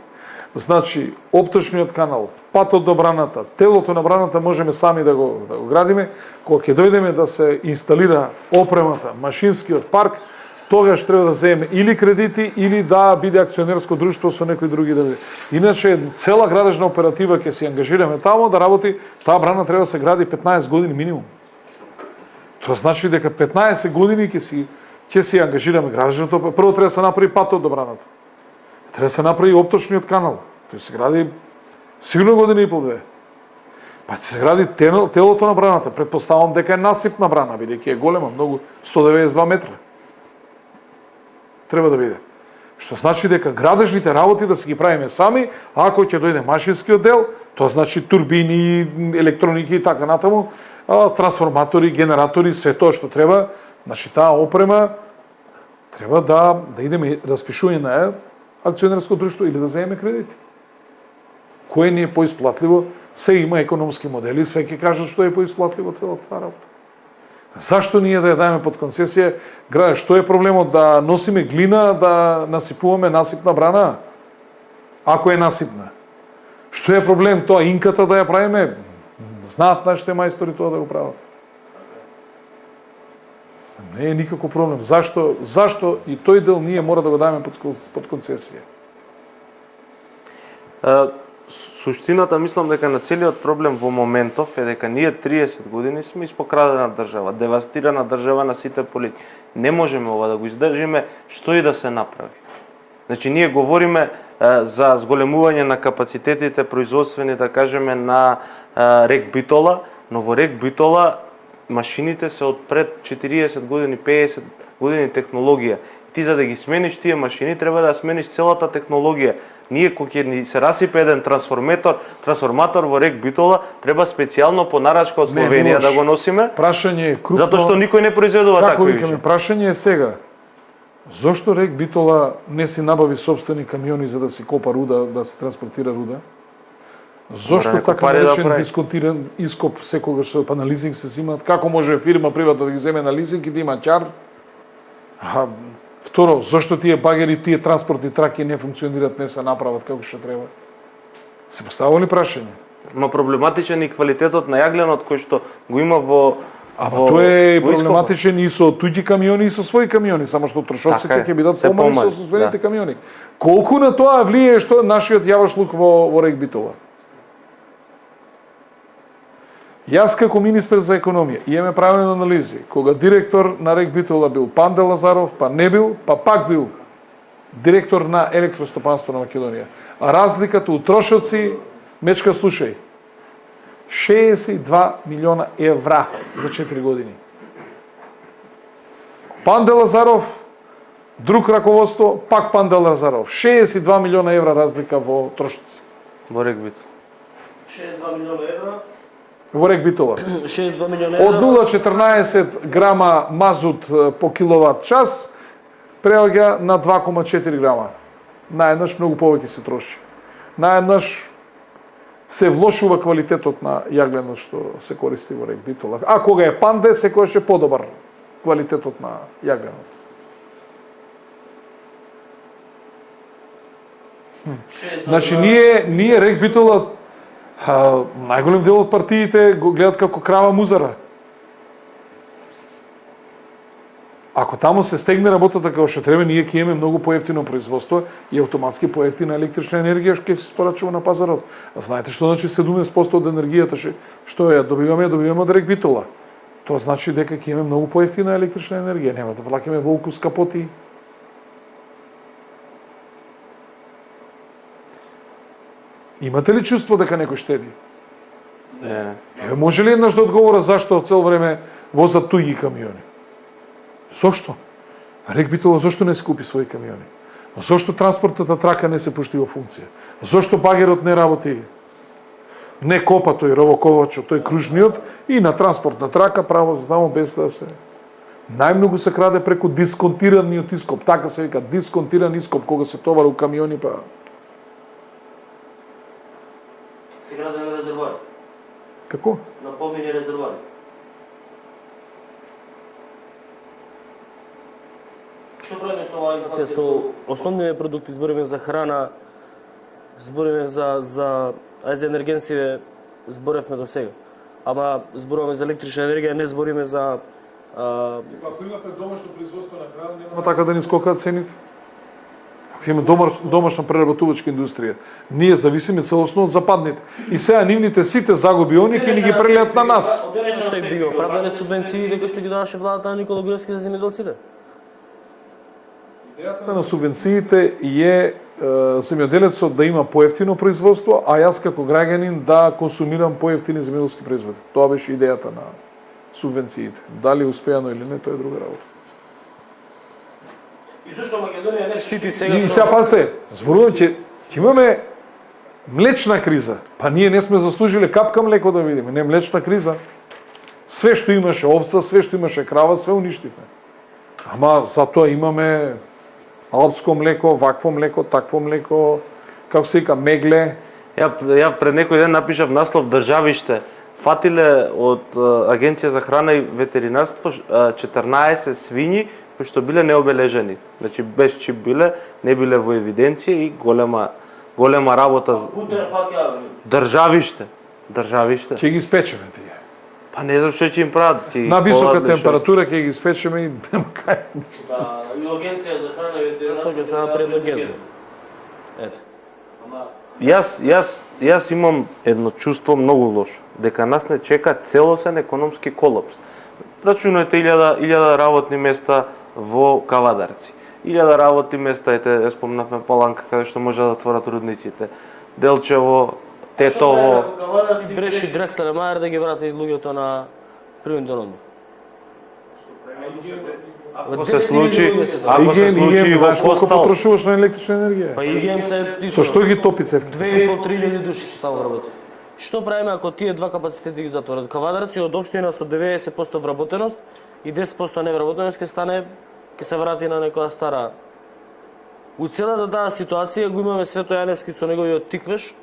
значи опточниот канал, патот до браната, телото на браната можеме сами да го градиме, кога ќе дојдеме да се инсталира опремата, машинскиот парк, тогаш треба да земеме или кредити или да биде акционерско друштво со некои други да биде. Иначе цела градежна оператива ќе се ангажираме тамо да работи, таа брана треба да се гради 15 години минимум. Тоа значи дека 15 години ќе си ангажираме градежното. Прво треба да се направи патот до браната. Треба да се направи опточниот канал. Тој се гради сигурно година и пол-две. Па ќе се гради телото на браната. Претпоставам дека е насипна брана, бидејќи е голема, многу 192 метра. Треба да биде. Што значи дека градежните работи да се ги правиме сами, а ако ќе дојде машинскиот дел, тоа значи турбини, електроники и така натаму, трансформатори, генератори, све тоа што треба, значи таа опрема треба да идеме распишување на акционерско друштво или да земеме кредити. Кое не е поисплатливо? Се има економски модели, све ќе кажат што е поисплатливо целата таа работа. Зашто ние да ја дајме под концесија градеж? Што е проблемот да носиме глина, да насипуваме насипна брана? Ако е насипна. Што е проблем тоа инката да ја правиме? Знаат нашите мајстори тоа да го прават. Не е никако проблем. Зашто и тој дел ние мора да го дајме под концесија? Суштината, мислам дека на целиот проблем во моментов е дека ние 30 години сме испокрадена држава, девастирана држава на сите полити. Не можеме ова да го издржиме, што и да се направи. Значи, ние говориме за зголемување на капацитетите производствени, да кажеме, на Рек Битола, но во Рек Битола машините се од пред 40 години, 50 години технологија. Ти за да ги смениш тие машини, треба да смениш целата технологија. Ние кога ќе ни се расипе еден трансформатор во Рек Битола, треба специјално по нарачка од Словенија да го носиме. Прашање е крупно. Затоа што никој не произведува такви више. Прашање е сега. Зошто Рек Битола не си набави собствени камиони за да си копа руда, да се транспортира руда? Зошто така наречен дисконтиран ископ секогаш па на лизинг се земаат? Како може фирма приватна да ги земе на лизинг и да има ќар? Второ, зошто тие багери, тие транспортни траки не функционираат, не се направат како што треба? Се поставува ли прашање? Ма проблематичен и квалитетот на јагленот кој што го има во тоа е проблематичен и со туѓи камиони и со своји камиони, само што трошоците ќе бидат помали со собствените камиони. Колку на тоа влијае што нашиот јавашлук во Рек Битола? Јас како министер за економија имаме правилни анализи. Кога директор на Рек Битола бил Панде Лазаров, па не бил, па пак бил директор на Електростопанство на Македонија. А разликата у трошоци, мечка слушај, 62 милиона евра за 4 години. Панде Лазаров, друг раководство, пак Панде Лазаров. 62 милиона евра разлика во трошоци. Во Рек Битола. 62 милиона евра. во Рек Битола. 62 милиони Од евра. 0,14 грама мазут по киловат час преоѓа на 2,4 грама. Наеднаш многу повеќе се троши. Наеднаш се влошува квалитетот на јагленот што се користи во Рек Битола. А кога е панде, секогаш е подобар квалитетот на јагленот. Значи, ние Рек Битола, најголем дел од партиите го гледат како крава музара. Ако таму се стегне работата како што треба, ние ќе имаме многу поевтино производство и автоматски поевтина електрична енергија што ќе се испорачува на пазарот. А знаете што значи 70% од енергијата што ја добиваме од Рек Битола. Тоа значи дека ќе имаме многу поевтина електрична енергија, нема да плаќаме волку скапоти. Имате ли чувство дека некој штеди? Не. Може ли еднаш да одговора зашто цел време возат туѓи камиони? Зошто? Рек Битола зошто не се купи своји камиони? Зошто транспортната трака не се пушти во функција? Зошто багерот не работи? Не копа тој ровоковачот, тој кружниот и на транспортна трака право за таму без да се... Најмногу се краде преку дисконтираниот ископ, така се вика, дисконтиран ископ кога се товари у камиони, па... Се граде на резервоар. Како? На помини резервоари. Што правиме со оваа инфлација? Со основните продукти збориме за храна, збориме за енергенсиве, зборевме до сега. Ама зборуваме за електрична енергија, не збориме за Ако имате домашно производство на храна, нема така да ни скокаат цените. Ако имаме домашна преработувачка индустрија, ние зависиме целосно од западните. И сега нивните сите загуби они ќе ни ги прелеат на нас. Што би го оправдане субвенции дека што ги даваше владата на Никола Груевски за земјоделците? Идејата на субвенциите е земјоделецот да има поевтино производство, а јас како граѓанин да консумирам поевтини земјоделски производи. Тоа беше идејата на субвенциите. Дали успеано или не, тоа е друга работа. И зашто Македонија не штити сега? И сега пазите, зборувам ќе имаме млечна криза. Па ние не сме заслужили капка млеко да видиме, не млечна криза. Све што имаше овца, све што имаше крава, све уништивме. Ама затоа имаме алпско млеко, вакво млеко, такво млеко, како се вика, мегле. Ја пред некој ден напишав наслов државиште. Фатиле од Агенција за храна и ветеринарство 14 свињи кои што биле необележени. Значи без чип биле, не биле во евиденција и голема работа. Државиште. Ќе ги спечеме тие. Па не знам што ќе им прават. На висока температура ќе ги спечеме и нема кај ништо. Да, и Агенција за храна и ветеринарство ќе се направи до гезно. Ето. Јас имам едно чувство многу лошо, дека нас не чека целосен економски колапс. Рачунете 1000 работни места во Кавадарци. 1000 работни места, ете, спомнавме Паланка, каде што може да отворат рудниците. Делчево, Тетово. Кавадарци бреши Дрекслер Мајер да ги врати луѓето на принуден одмор. Ако се случи во знаеш колку Костал, потрошуваш на електрична енергија? Па ИГМ се Со што ги топи цевките? 2.500 души се само вработи. Што правиме ако тие два капацитети ги затворат? Кавадарци од општина со 90% вработеност и 10% невработеност ќе се врати на некоја стара. У целата таа ситуација го имаме Свето Јаневски со неговиот тиквеш,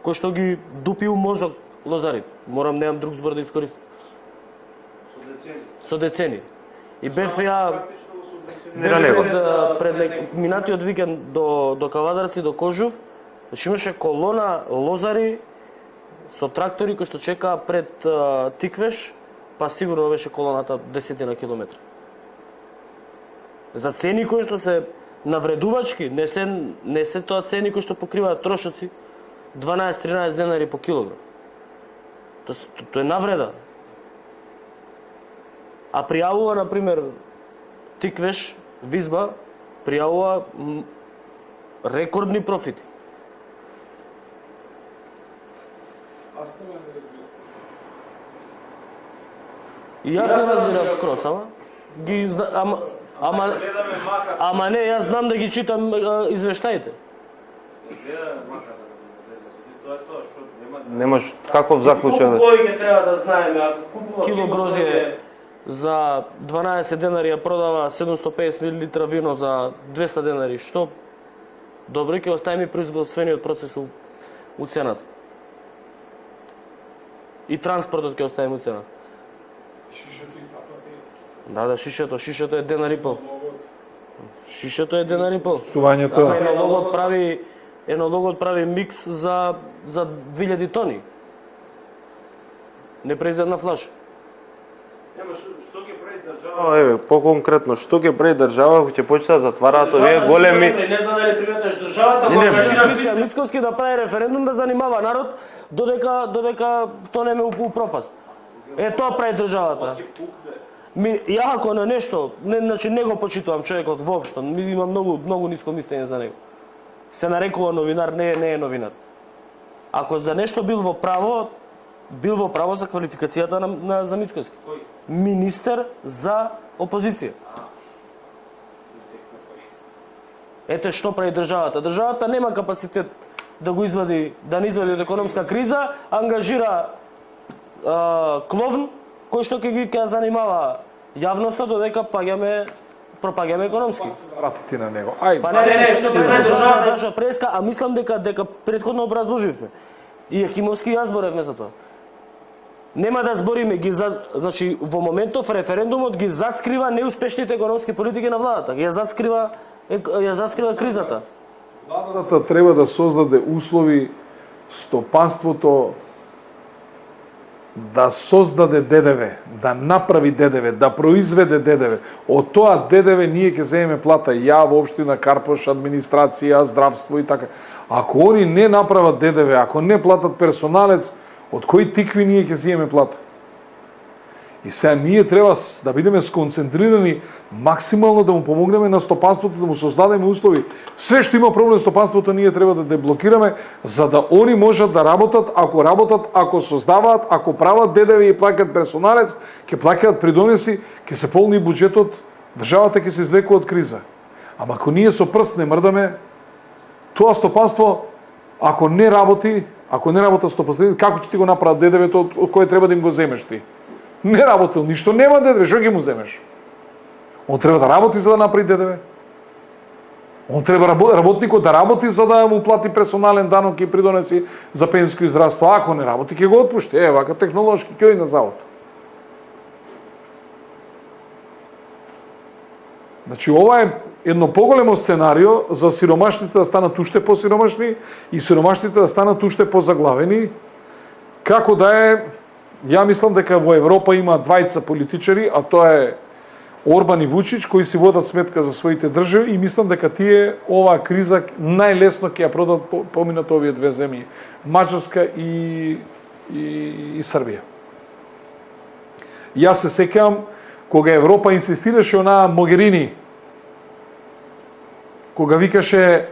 кој што ги дупи у мозок лозарите. Немам друг збор да искористам. Со децени. И бев ја пред минатиот викенд до Кавадарци, до Кожув, значи имаше колона лозари со трактори кои што чекаа пред Тиквеш, па сигурно беше колоната 10 на километри. За цени кои што се навредувачки, не се тоа цени кои што покриваат трошоци, 12-13 денари по килограм. Тоа е навреда. А пријавува, например, Тиквеш, Визба, пријавува рекордни профити. И јас не разбирам скроз, ама не, јас знам да ги читам извештаите. Тоа е тоа немаш каков заклучок Колку повеќе треба да знаеме, ако купува кило грозје за 12 денари, ја продава 750 мл вино за 200 денари, што добро ќе оставиме производствениот процес у цената. И транспортот ќе оставиме у цената. Да, шишето е денар и пол. Шишето е денар и пол. Пуштувањето. Енологот прави микс за 2000 тони. Не прави за една флаша. Што ќе прави држава? Еве, поконкретно, што ќе прави држава, ќе почне да затвараат овие големи. Не знам дали приметаш државата, Не, Христијан Мицкоски да прави референдум да занимава народ додека тонеме у пропаст. Тоа прави државата. Ја ако на нешто, значи не го почитувам човекот воопшто, имам многу ниско мислење за него. Се нарекува новинар, не е новинар. Ако за нешто бил во право за квалификацијата за Мицкоски. Министер за опозиција. Ете што прави државата. Државата нема капацитет да не извади од економска криза, ангажира кловн кој што ќе занимава јавноста додека пропаѓаме економски. Вратите на него. Ајде. Па не, што прави државата преска, а мислам дека претходно образложивме. И Екимовски и јас зборевме за тоа. Нема да збориме значи во моментов референдумот ги зацкрива неуспешните економски политики на владата, ја зацкрива кризата. Владата треба да создаде услови стопанството да создаде ДДВ, да направи ДДВ, да произведе ДДВ. Од тоа ДДВ ние ќе земеме плата, ја во општина Карпош, администрација, здравство и така. Ако они не направат ДДВ, ако не платат персоналец, од кои тикви ние ќе земеме плата? И сега ние треба да бидеме сконцентрирани максимално да му помогнеме на стопанството, да му создадеме услови. Све што има проблем стопанството ние треба да деблокираме, за да они можат да работат, ако создаваат, ако прават ДДВ и плаќаат персоналец, ќе плаќаат придонеси, ќе се полни буџетот, државата ќе се извлекува од криза. Ама ако ние со прст не мрдаме, тоа стопанство ако не работат стопанството, како ќе ти го направат ДДВ-то од кое треба да им го земеш ти? Не работел ништо, нема ДДВ, што ги му земеш? Он треба да работи за да направи ДДВ. Он треба работникот да работи за да му плати персонален данок и придонеси за пенсијско и здравство. Ако не работи, ќе го отпушти. Вака технолошки ќе оди на завод. Значи, ова е едно поголемо сценарио за сиромашните да станат уште посиромашни и сиромашните да станат уште позаглавени. Како да е, ја мислам дека во Европа има двајца политичари, а тоа е Орбан и Вучич, кои си водат сметка за своите држави и мислам дека тие оваа криза најлесно ќе ја поминат овие две земји, Маđarска и Србија. Јас се сеќавам кога Европа инсистираше онаа Могерини, кога викаше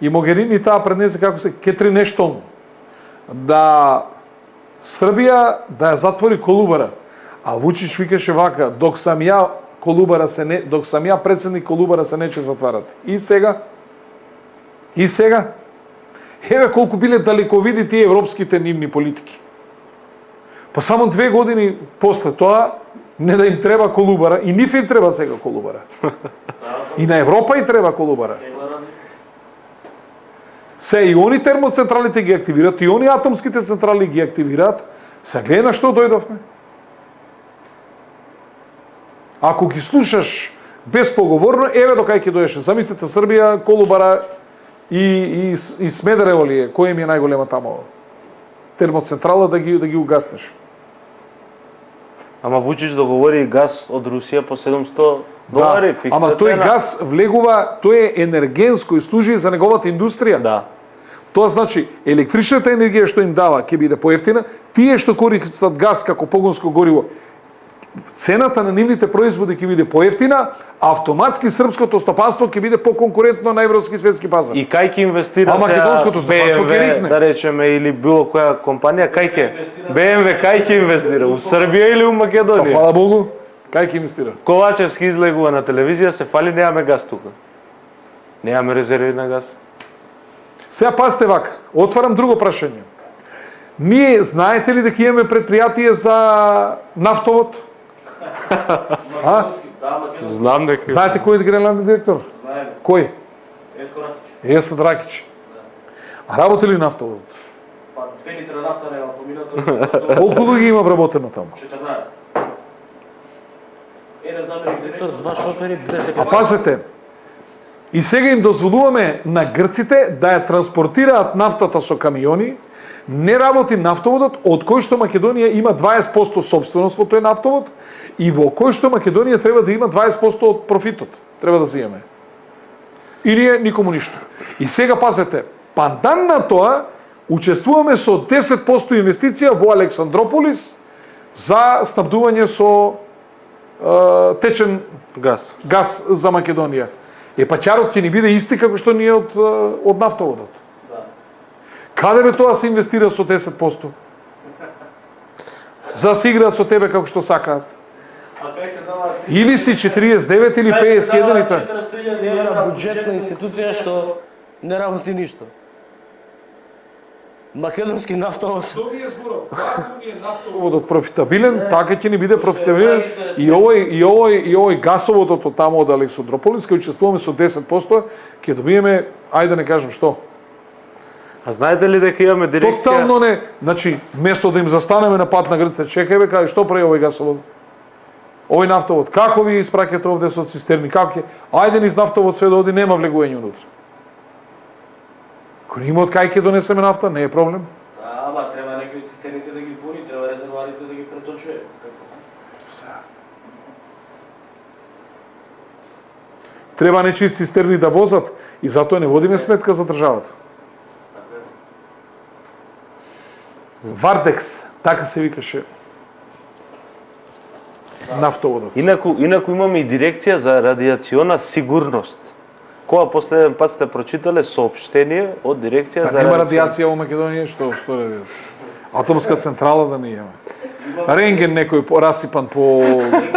и Могерини таа преднесе како се Кетрин Ештон, да Србија да ја затвори Колубара, а Вучич викаше вака, док сам ја председник Колубара се не ќе затварат. И сега? Еве колку биле далековиди тие европските нивни политики. Па само 2 години после тоа не да им треба Колубара и ниф им треба сега Колубара. И на Европа и треба Колубара. Се и они термоцентралите ги активираат, и они атомските централи ги активираат. Се гледа на што дојдовме. Ако ги слушаш безпоговорно, еве до кај ќе дојдеш. Замислете Србија, Колубара и Смедрево ли е, кој ми е најголема тамо термоцентрала да ги угаснеш. Ама Вучич договори газ од Русија по $700 фиксна ама тој цена. газ влегува, тој е енергенско и служи за неговата индустрија. Да. Тоа значи електричната енергија што им дава ќе биде поевтина, тие што користат газ како погонско гориво, цената на нивните производи ќе биде поевтина, а автоматски српското стопанство ќе биде поконкурентно на европски и светски пазар. И кај ќе инвестира А македонското стопанство ќе BMW, рикне. да речеме, или било која компанија, кај ќе? BMW кај ќе инвестира? У Србија или у Па Македонија? фала Богу, кај ќе инвестира? Ковачевски излегува на телевизија, се фали, немаме газ тука. Немаме резерви на газ. Сега пазите вака, отварам друго прашање. Ние знаете ли дека имаме предпријатие за нафтовод? Знам дека Знаете кој е генералниот директор? Знаеме. Кој? Еско Ракич. Есо Дракич. А работи ли нафтовод? Па 2 литра нафта нема поминато. Колку луѓе има вработено таму? 14. Еден заменик директор, 2 шофери, 2 А секретари. пазете, и сега им дозволуваме на грците да ја транспортираат нафтата со камиони, не работи нафтоводот, од кој што Македонија има 20% собственост во тој нафтовод и во кој што Македонија треба да има 20% од профитот. Треба да земе. И ние никому ништо. И сега пазете, пандан на тоа, учествуваме со 10% инвестиција во Александрополис за снабдување со течен газ. газ за Македонија. Пачарот ќе ни биде исти како што ни е од нафтоводот. Да. Каде бе тоа се инвестира со 10%? За да се играат со тебе како што сакаат. А кај се дава Или си 49 или 51 и така. 400.000 евра буџетна институција што не работи ништо. Македонски нафтовод. Нафтоводот профитабилен, така ќе ни биде профитабилен и овој гасоводот од таму од Александрополис, кај учествуваме со 10%, ќе добиеме, ајде да не кажам што. А знаете ли дека имаме дирекција? Тотално не, значи, место да им застанеме на пат на грците, чекај бе, кај што прави овој гасовод? Овој нафтовод, како ви испраќате овде со цистерни, како ќе? Ајде низ нафтовод све да оди, нема влегување унутре. Ако има од кај ќе донесеме нафта, не е проблем. Ама треба некои цистерните да ги пуни, треба резервоарите да ги преточува. Треба нечии цистерни да возат и затоа не водиме сметка за државата. Вардекс, така се викаше нафтоводот. Инаку имаме и дирекција за радиациона сигурност. Кога последен пат сте прочитале соопштение од дирекција за Нема радиација во Македонија, што радиација? Атомска централа да не имаме. Ренген некој расипан по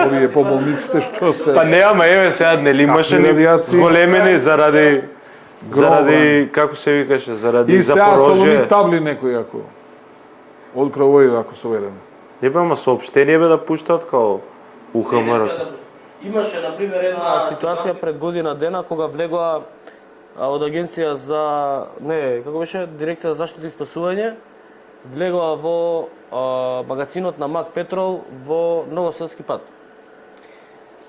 овие по болниците што се. Па неама, еве сега нели имаше ни радиации? големени заради како се викаше, заради И сега Запорожје. салони табли некој ако од кровој ако се уверен. Не бе, ама соопштение бе да пуштаат као УХМР. Имаше, например, една ситуација пред година дена, кога влегоа од агенција за, како беше, дирекција за заштита и спасување, влегоа во магазинот на Мак Петрол во Новоселски пат.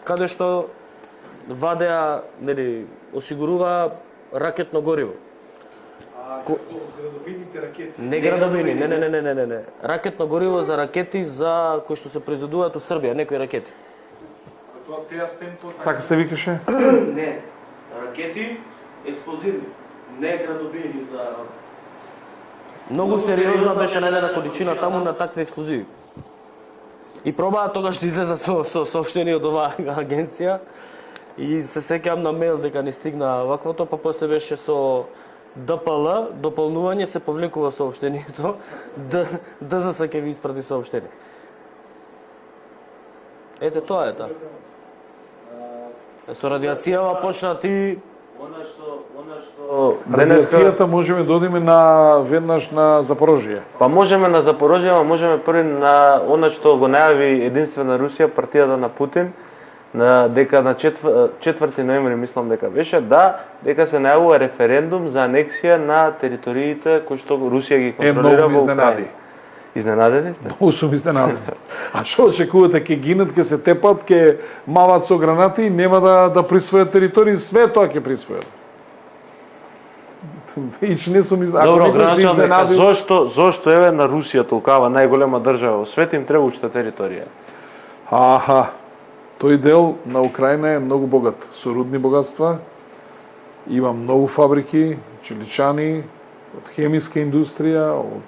Каде што вадеа, осигурува ракетно гориво. Градобините ракети. Не градобини, не. Ракетно гориво за ракети за кои што се произведуваат у Србија, некои ракети. Така се викаше? Не, ракети експлозивни, не градобини за... Многу сериозна беше најдена количина таму на такви експлозиви. И пробаа тогаш да излезат со соопштение од оваа агенција и се сеќавам на мејл дека не стигна ваквото, па после беше со ДПЛ, дополнување се повлекува соопштението, ДЗС ќе ви испрати соопштение. Ете тоа е таа. Со радиацијава почнати Радиацијата можеме да одиме веднаш на Запорожје. Па можеме на Запорожје, ама можеме први на она што го најави единствена Русија, партијата на Путин, дека на 4 ноември мислам дека беше, дека се најавува референдум за анексија на териториите кои што Русија ги контролира во Украина. Изненадени сте? Многу сум изненаден. А што очекувате, ќе гинат, ќе се тепат, ќе мават со гранати и нема да присвојат територии, све тоа ќе присвојат. Ич не сум изненаден. Добро, граначалник, зошто еве на Русија толкава најголема држава во свет им треба уште територија? Тој дел на Украина е многу богат, со рудни богатства. Има многу фабрики, челичани, од хемиска индустрија, од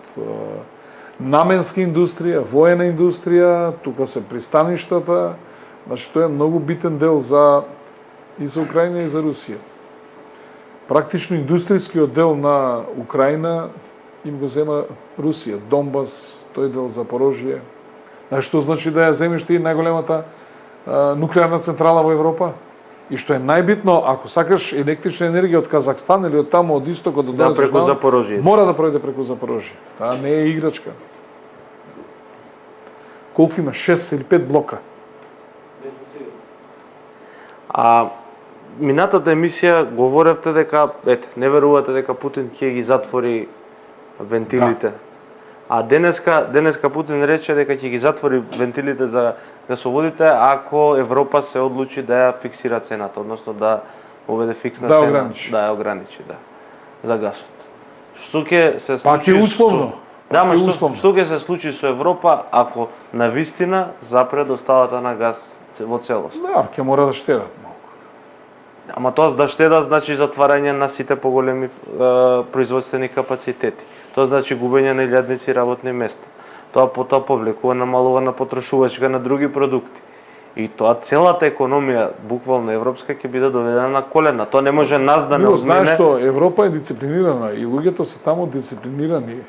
наменска индустрија, воена индустрија, тука се пристаништата, значи тоа е многу битен дел и за Украина и за Русија. Практично индустријскиот дел на Украина им го зема Русија, Донбас, тој дел Запорожје. Што значи да ја земеш ти најголемата нуклеарна централа во Европа? И што е најбитно, ако сакаш електрична енергија од Казахстан или од таму од истокот Да, преку Запорожје. мора да пројде преку Запорожје. Таа не е играчка. Колку има? 6 или 5 блока. А минатата емисија говоревте дека не верувате дека Путин ќе ги затвори вентилите. А денеска Путин рече дека ќе ги затвори вентилите за гасоводите ако Европа се одлучи да ја фиксира цената, односно да уведе фиксна цена, да ја ограничи, за гасот. Што ќе се случи? Пак е условно. Што ќе се случи со Европа ако навистина запре доставата на газ во целост? Да, ќе мора да штедат малку. Ама тоа да штедат значи затварање на сите поголеми производствени капацитети. Тоа значи губење на илјадници работни места. Тоа потоа повлекува намалувана потрошувачка на други продукти. И тоа целата економија, буквално европска, ќе биде доведена на колена. Тоа не може нас да не Знаеш озмине. што, Европа е дисциплинирана и луѓето се таму дисциплинирани.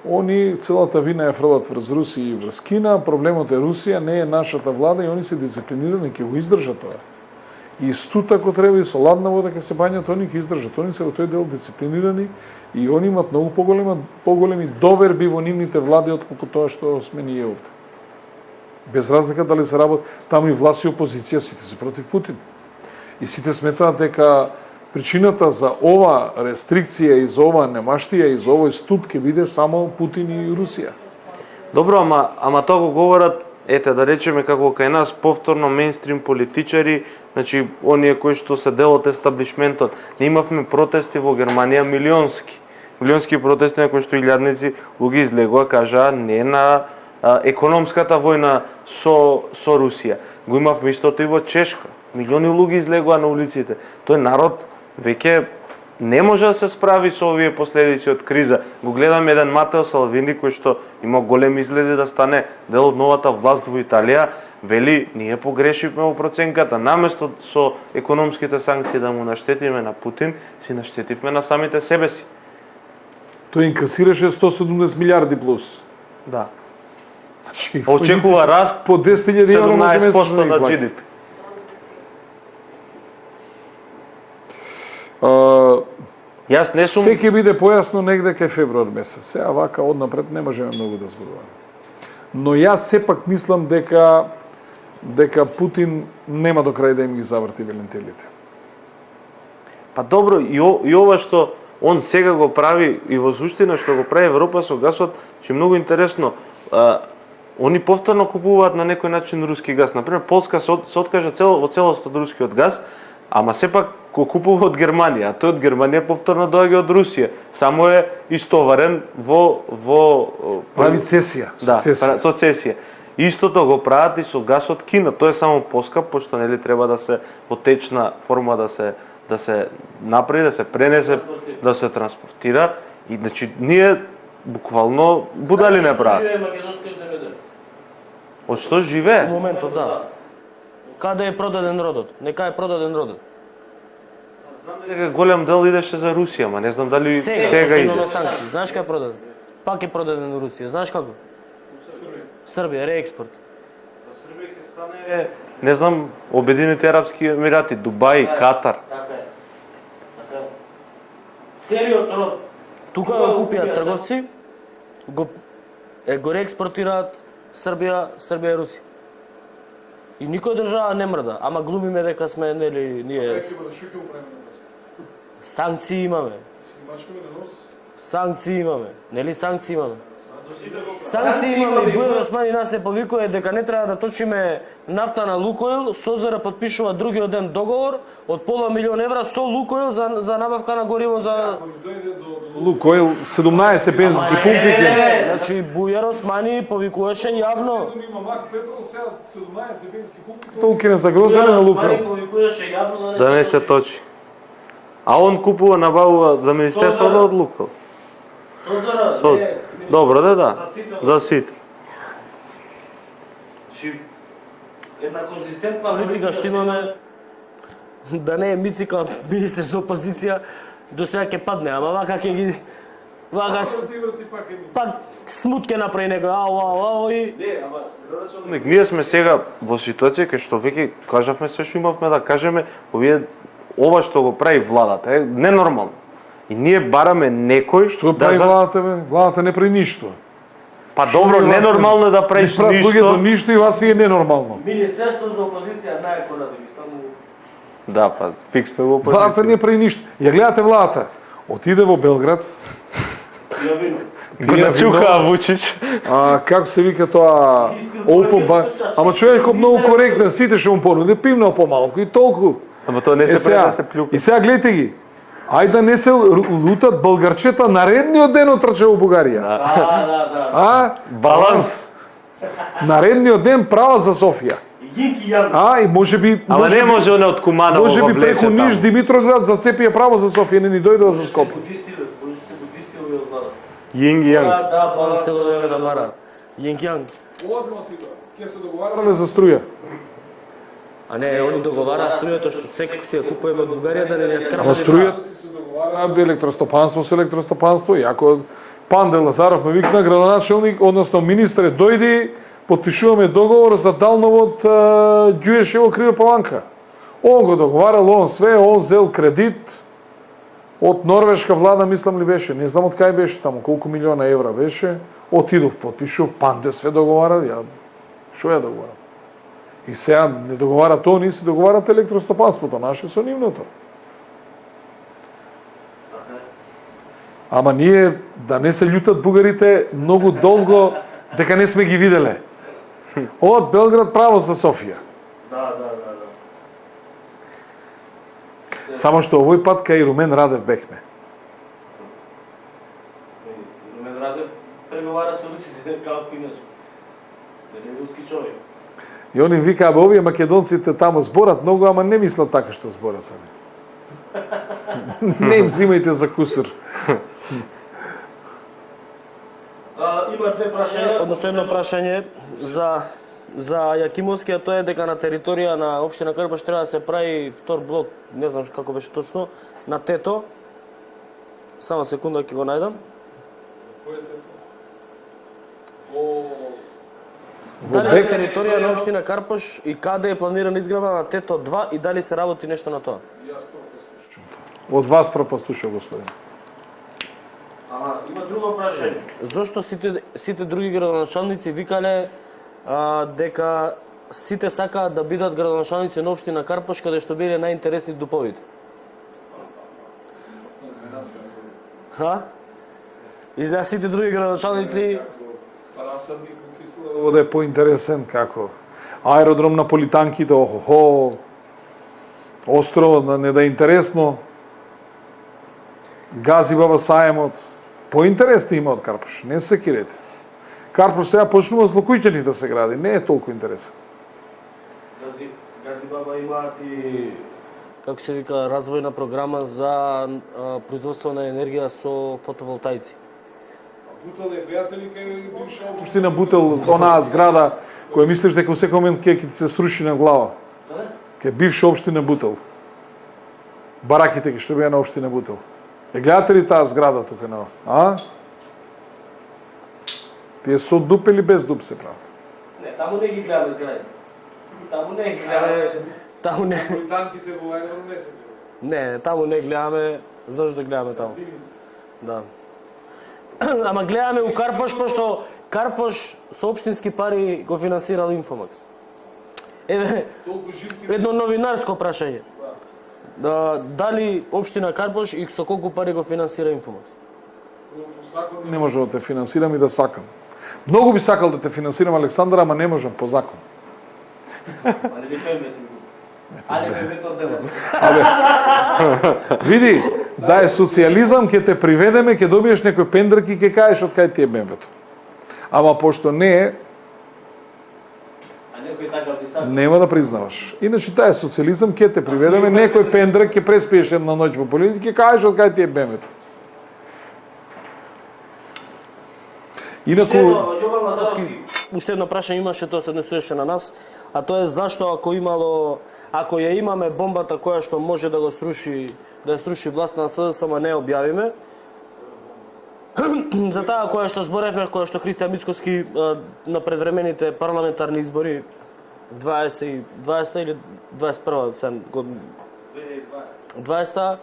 Они целата вина ја фрлат врз Русија и врз Кина, проблемот е Русија, не е нашата влада и они се дисциплинирани, ќе го издржат тоа. И студ ако треба и со ладна вода ќе се бањат, они ќе издржат. Они се во тој дел дисциплинирани и они имат многу поголеми доверби во нивните влади отколку тоа што сме ние овде. Без разлика дали се работи, таму и власт и опозиција сите се против Путин. И сите сметаат дека причината за ова рестрикција и за ова немаштија и за овој студ ќе биде само Путин и Русија. Добро, ама тоа го говорат, да речеме како кај нас повторно мејнстрим политичари, значи оние кои што се дел од естаблишментот. Не имавме протести во Германија милионски протести на кои што илјадници луѓе излегоа, кажаа не на економската војна со Русија. Го имавме истото и во Чешка. Милиони луѓе излегоа на улиците. Тој народ веќе не може да се справи со овие последици од криза. Го гледам еден Матео Салвини кој што има големи изгледи да стане дел од новата власт во Италија, вели ние погрешивме во проценката. Наместо со економските санкции да му наштетиме на Путин, си наштетивме на самите себе си. Тој инкасираше 170 милиарди плюс. Да. Значи, Очекува раст по 10.000 евро може 17% на GDP. Јас не сум... Се ќе биде појасно негде кај февруар месец. Сега вака однапред не можеме многу да зборуваме. Но јас сепак мислам дека Путин нема до крај да им ги заврти вентилите. Па добро, и ова што он сега го прави и во суштина што го прави Европа со гасот, што е многу интересно. Они повторно купуваат на некој начин руски газ. Например, Полска се откажа во целост од рускиот газ, ама сепак го купува од Германија, а тој од Германија повторно доаѓа од Русија. Само е истоварен во прави цесија, со цесија. Истото го прават и со газ од Кина. Тоа е само поскап, пошто нели треба да се во течна форма да се направи, да се пренесе, да се транспортира и значи ние буквално будали не прават. Од што живее? Во моментов, да. Каде е продаден родот? Нека е продаден родот. Знам дека голем дел идеше за Русија, ма не знам дали сега иде. Знаеш кај е продаден? Пак е продаден во Русија. Знаеш како? Србија, реекспорт. Србија ќе стане, не знам, Обединените арапски емирати, Дубај, Катар. Така е. Целиот род тука го купија трговци, го реекспортираат Србија и Русија. И никој држава не мрда, ама глумиме дека сме, нели, ние... Санкции имаме. Санкции имаме. Нели санкции имаме? Санкции имаме и Бујар Османи нас не повикува дека не треба да точиме нафта на Лукойл, Созера потпишува другиот ден договор од $500 000 со Лукойл за набавка на гориво за... Лукойл 17 бензински пумпи. Значи Бујар Османи повикуваше јавно. Толку не загрозено на Лукойл. Да не се точи. А он купува, набавува за Министерството од Лукойл. Созера. Добро, да. За сите. Една конзистентна политика што имаме, да не е Мици како министер за опозиција, до сега ќе падне, ама вака ќе ги Вака пак смут ке направи некој ау и Не, ама градоначалник, ние сме сега во ситуација кај што веќе кажавме се што имавме да кажеме, ова што го прави владата е ненормално. И ние бараме некој Што прави владата, бе? Владата не прави ништо. Па добро, ненормално е да правиш ништо. Ништо и вас ви е ненормално. Министерство за опозиција најако да ги стану. Да, па фиксно во Владата позиција. не прави ништо. Ја гледате владата. Отиде во Белград, Ја вино. Го начука Вучич. како се вика тоа open bar. Ама човекот многу коректен, сите што му понуди, пимнал помалку и толку. Ама тоа не се прави да се плюка. И сега гледате ги. Ајде да не се лутат българчета наредниот ден отрче во Бугарија. Да. Баланс. Наредниот ден права за Софија. Јинки јан. И можеби Ама не може она од Куманово во можеби влезе преку Ниш таму. Димитровград зацепија право за Софија, не ни дојдоа за Скопје. Може се будисти овие од влада. Јинг јанг. Да, баланс цело време да мара. Јинки јан. Ќе се договарале за струја. А не, они договараа струјата што секој си ја купуваме од Бугарија да не ја скрапаме. Ама струјата се договара електростопанство со електростопанство, јако Панде Лазаров ме викна градоначалник, односно министре, дојди, потпишуваме договор за далновод Ѓуешево Криво Паланка. Он го договарал, он све, он зел кредит од норвешка влада, мислам ли беше, не знам од кај беше таму, колку милиона евра беше, отидов, потпишув, Панде све договара, ја шо ја договарам? И сега не договара тоа, ни се договарат електростопанството, наше со нивното. Ама ние, да не се љутат бугарите, многу долго, дека не сме ги виделе. Од Белград право за Софија. Да. Само што овој пат кај Румен Радев бехме. Румен Радев преговара со русите како кинеш. Дали руски човек. И они викаа, бе, овие македонците таму зборат многу, ама не мислат така што зборат они. Не им взимајте за кусур. Има две прашања, односно едно прашање за Јакимовски, а тоа е дека на територија на општина Карпаш треба да се прави втор блок, не знам како беше точно, на Тето. Само секунда ќе го најдам. Дали на територија на општина Карпаш и каде е планирана изградба на Тето 2 и дали се работи нешто на тоа? Од вас пропослушав, господин. Има друго прашање. Зошто сите други градоначалници викале дека сите сакаат да бидат градоначалници на општина Карпаш, каде што биле најинтересни дуповите? Изгледа сите други градоначалници Ово да е поинтересен како аеродром на Политанките, охо, островот не да е интересно, гази баба Саемот, поинтересни има од Карпаш, не се кирете. Карпаш сега почнува с Локујќани да се гради, не е толку интересен. Гази баба имаат и како се вика развојна програма за производство на енергија со фотоволтаици. Бутел е пријатели кај бивша општина Бутел, онаа зграда која мислиш дека во секој момент ќе ти се сруши на глава. Кај бивша општина Бутел. Бараките што беа на општина Бутел. Е гледате ли таа зграда тука на? Тие со дуп или без дуп се прават? Не, таму не ги гледаме згради. Таму не ги гледаме. Таму не. Политанките во аеродром не се гледаме. Не, таму не гледаме. Зашто да гледаме таму? Да. Ама гледаме у Карпаш, пошто Карпаш со општински пари го финансирал Инфомакс. Еве, едно новинарско прашање. Дали општина Карпаш и со колку пари го финансира Инфомакс? Не можам да те финансирам и да сакам. Многу би сакал да те финансирам, Александр, ама не можам по закон. Не би тој меси. Але бе тоа дело. Види, да е социјализам, ќе те приведеме, ќе добиеш некој пендрак и ќе кажеш од кај ти е БМВ-то. Ама пошто не е, нема да признаваш. Иначе таа е социјализам, ќе те приведеме, некој пендрак, ќе преспиеш една ноќ во полиција, ќе кажеш од кај ти е БМВ-то. Инаку Јован Лазарски, уште едно прашање имаше, тоа се однесуваше на нас, а тоа е зашто ако ја имаме бомбата која што може да го сруши, да ја сруши власта на СДСМ, ама не објавиме, за таа која што зборевме, која што Христијан Мицкоски на предвремените парламентарни избори 20 или 21 сен година 20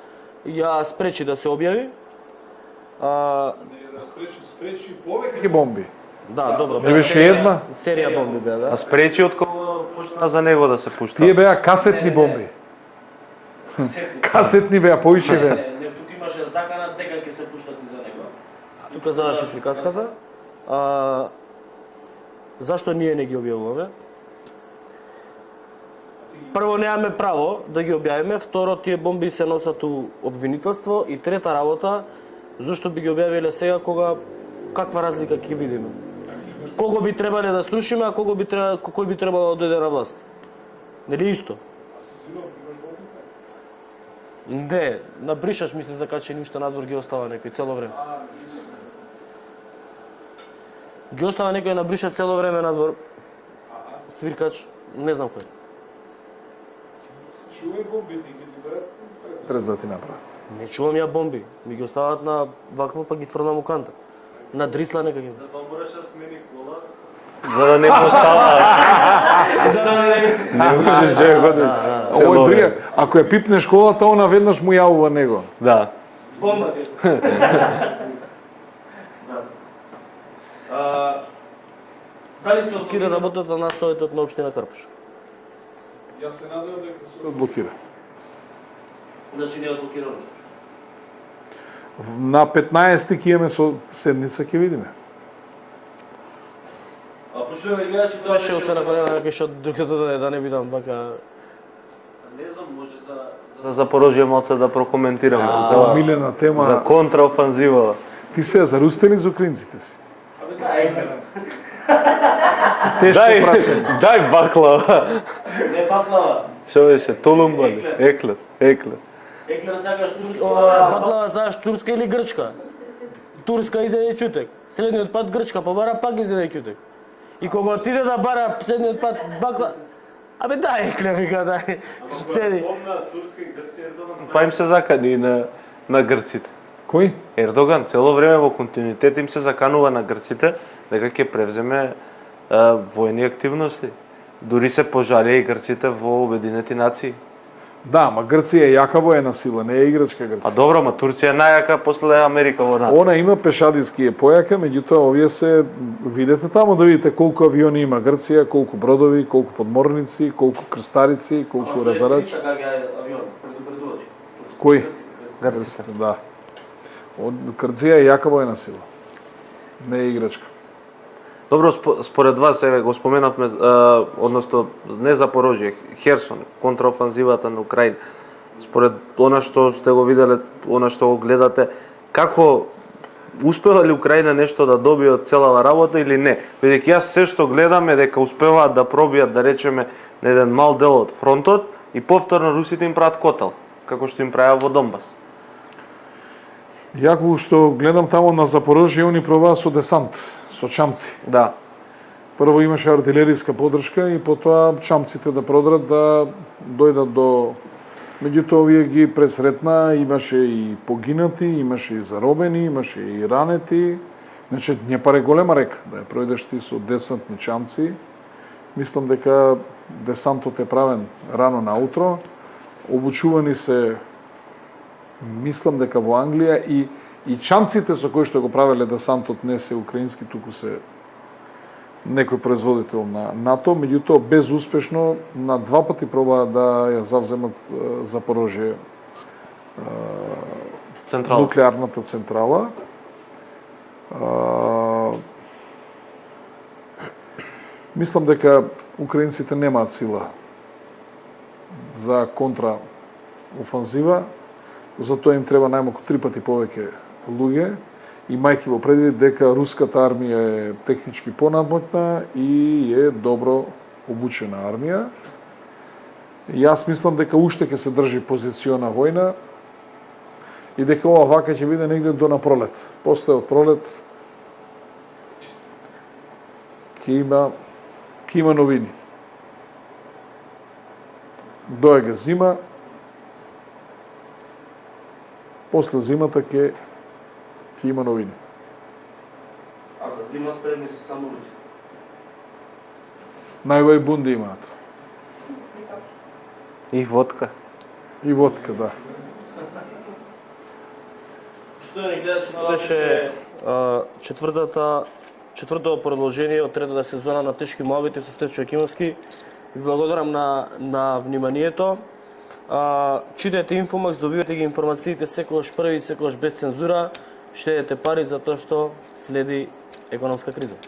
ја спречи да се објави. Спречи повеќе бомби. Да, добро. Не беше една? Серија бомби беа, да. А спречи од кога почна за него да се пушта. Тие беа касетни бомби. Касетни беа, повише беа. Не, тука имаше закана дека ќе се пуштат и за него. Тука заврши приказката. Зашто ние не ги објавуваме? Прво, немаме право да ги објавиме, второ, тие бомби се носат у обвинителство и трета работа, зашто би ги објавиле сега кога каква разлика ќе видиме? Кого би требале да слушаме, а кој би требало да дојде на власт? Нели исто? Не, набришаш ми се закачени уште надвор ги остава некој цело време. Ги остава некој набриша цело време надвор. Свиркач, не знам кој. Трез да ти направат. Не чувам ја бомби. Ми ги остават на вакво, па ги фрлам у канта. На дрисла нека ги. Затоа мораш да смени кола. За да не постава. Не можеш да ја годиш. Овој брија, ако ја пипнеш колата, она веднаш му јавува него. Да. Бомба ти. Дали се откида работата на Советот на општина Карпуш? Јас се надевам дека се одблокира. Значи не е одблокирано. На 15 ќе имаме со седница ќе видиме. А поштуваме гледачи, тоа беше се наконена некој што докато да не бидам бака. Не знам, може за Запорожје малце да прокоментираме за Милена тема. за контраофанзива. Ти се за рустели за украинците си. Абе дај. Тешко прашање. Дај баклава. Не паклава. Што беше? Толумба ли? Еклет. Еклер сакаш турска, баклава сакаш турска или грчка? Турска изеде ќутек. Следниот пат грчка побара, пак изеде ќутек. И кога отиде да бара следниот пат бакла, абе дај еклер вика дај. Седи. Па им се закани на грците. Кој? Ердоган цело време во континуитет им се заканува на грците дека ќе превземе војни активности. Дури се пожалија и грците во Обединети нации. Да, ма Грција е јака воена сила, не е играчка А Грција. добро, ма Турција е најака после Америка во НАТО. Она има пешадиски е појака, меѓутоа овие се видете таму да видите колку авиони има Грција, колку бродови, колку подморници, колку крстарици, колку разарачи. Кој? Грците. Да. Грција е јака воена сила. Не е играчка. Добро, според вас, еве го споменавме, односно не Запорожје, Херсон, контраофанзивата на Украина. Според она што сте го виделе, она што го гледате, како успева ли Украина нешто да добие од целава работа или не? Бидејќи јас се што гледам е дека успеваат да пробијат, да речеме, на еден мал дел од фронтот и повторно русите им прават котел, како што им правеа во Донбас. Јако што гледам таму на Запорожје, они пробаа со десант, со чамци. Да. Прво имаше артилериска подршка и потоа чамците да продрат да дојдат до... Меѓутоа овие ги пресретна, имаше и погинати, имаше и заробени, имаше и ранети. Значи, Днепар е голема река, да ја пројдеш ти со десантни чамци. Мислам дека десантот е правен рано наутро. Обучувани се, мислам дека во Англија и чамците со кои што го правеле десантот не се украински, туку се некој производител на НАТО, меѓутоа безуспешно на два пати пробаа да ја завземат Запорожје, Централа. нуклеарната централа. Мислам дека украинците немаат сила за контраофанзива, затоа им треба најмалку 3 пати повеќе луѓе, имајќи во предвид дека руската армија е технички понадмоќна и е добро обучена армија. Јас мислам дека уште ќе се држи позициона војна и дека ова вака ќе биде негде до на пролет. После од пролет ќе има новини. Доаѓа зима, после зимата ќе има новини. зима спремни се само руси. Најубави бунди имаат. И водка. И водка, да. Што не гледачи, тоа беше четвртото продолжение од третата сезона на Тешки моабити со Стефчо Екимовски. Ви благодарам на вниманието. Читајте Инфомакс, добивате ги информациите секогаш први, секогаш без цензура. Штедете пари затоа што следи економска криза.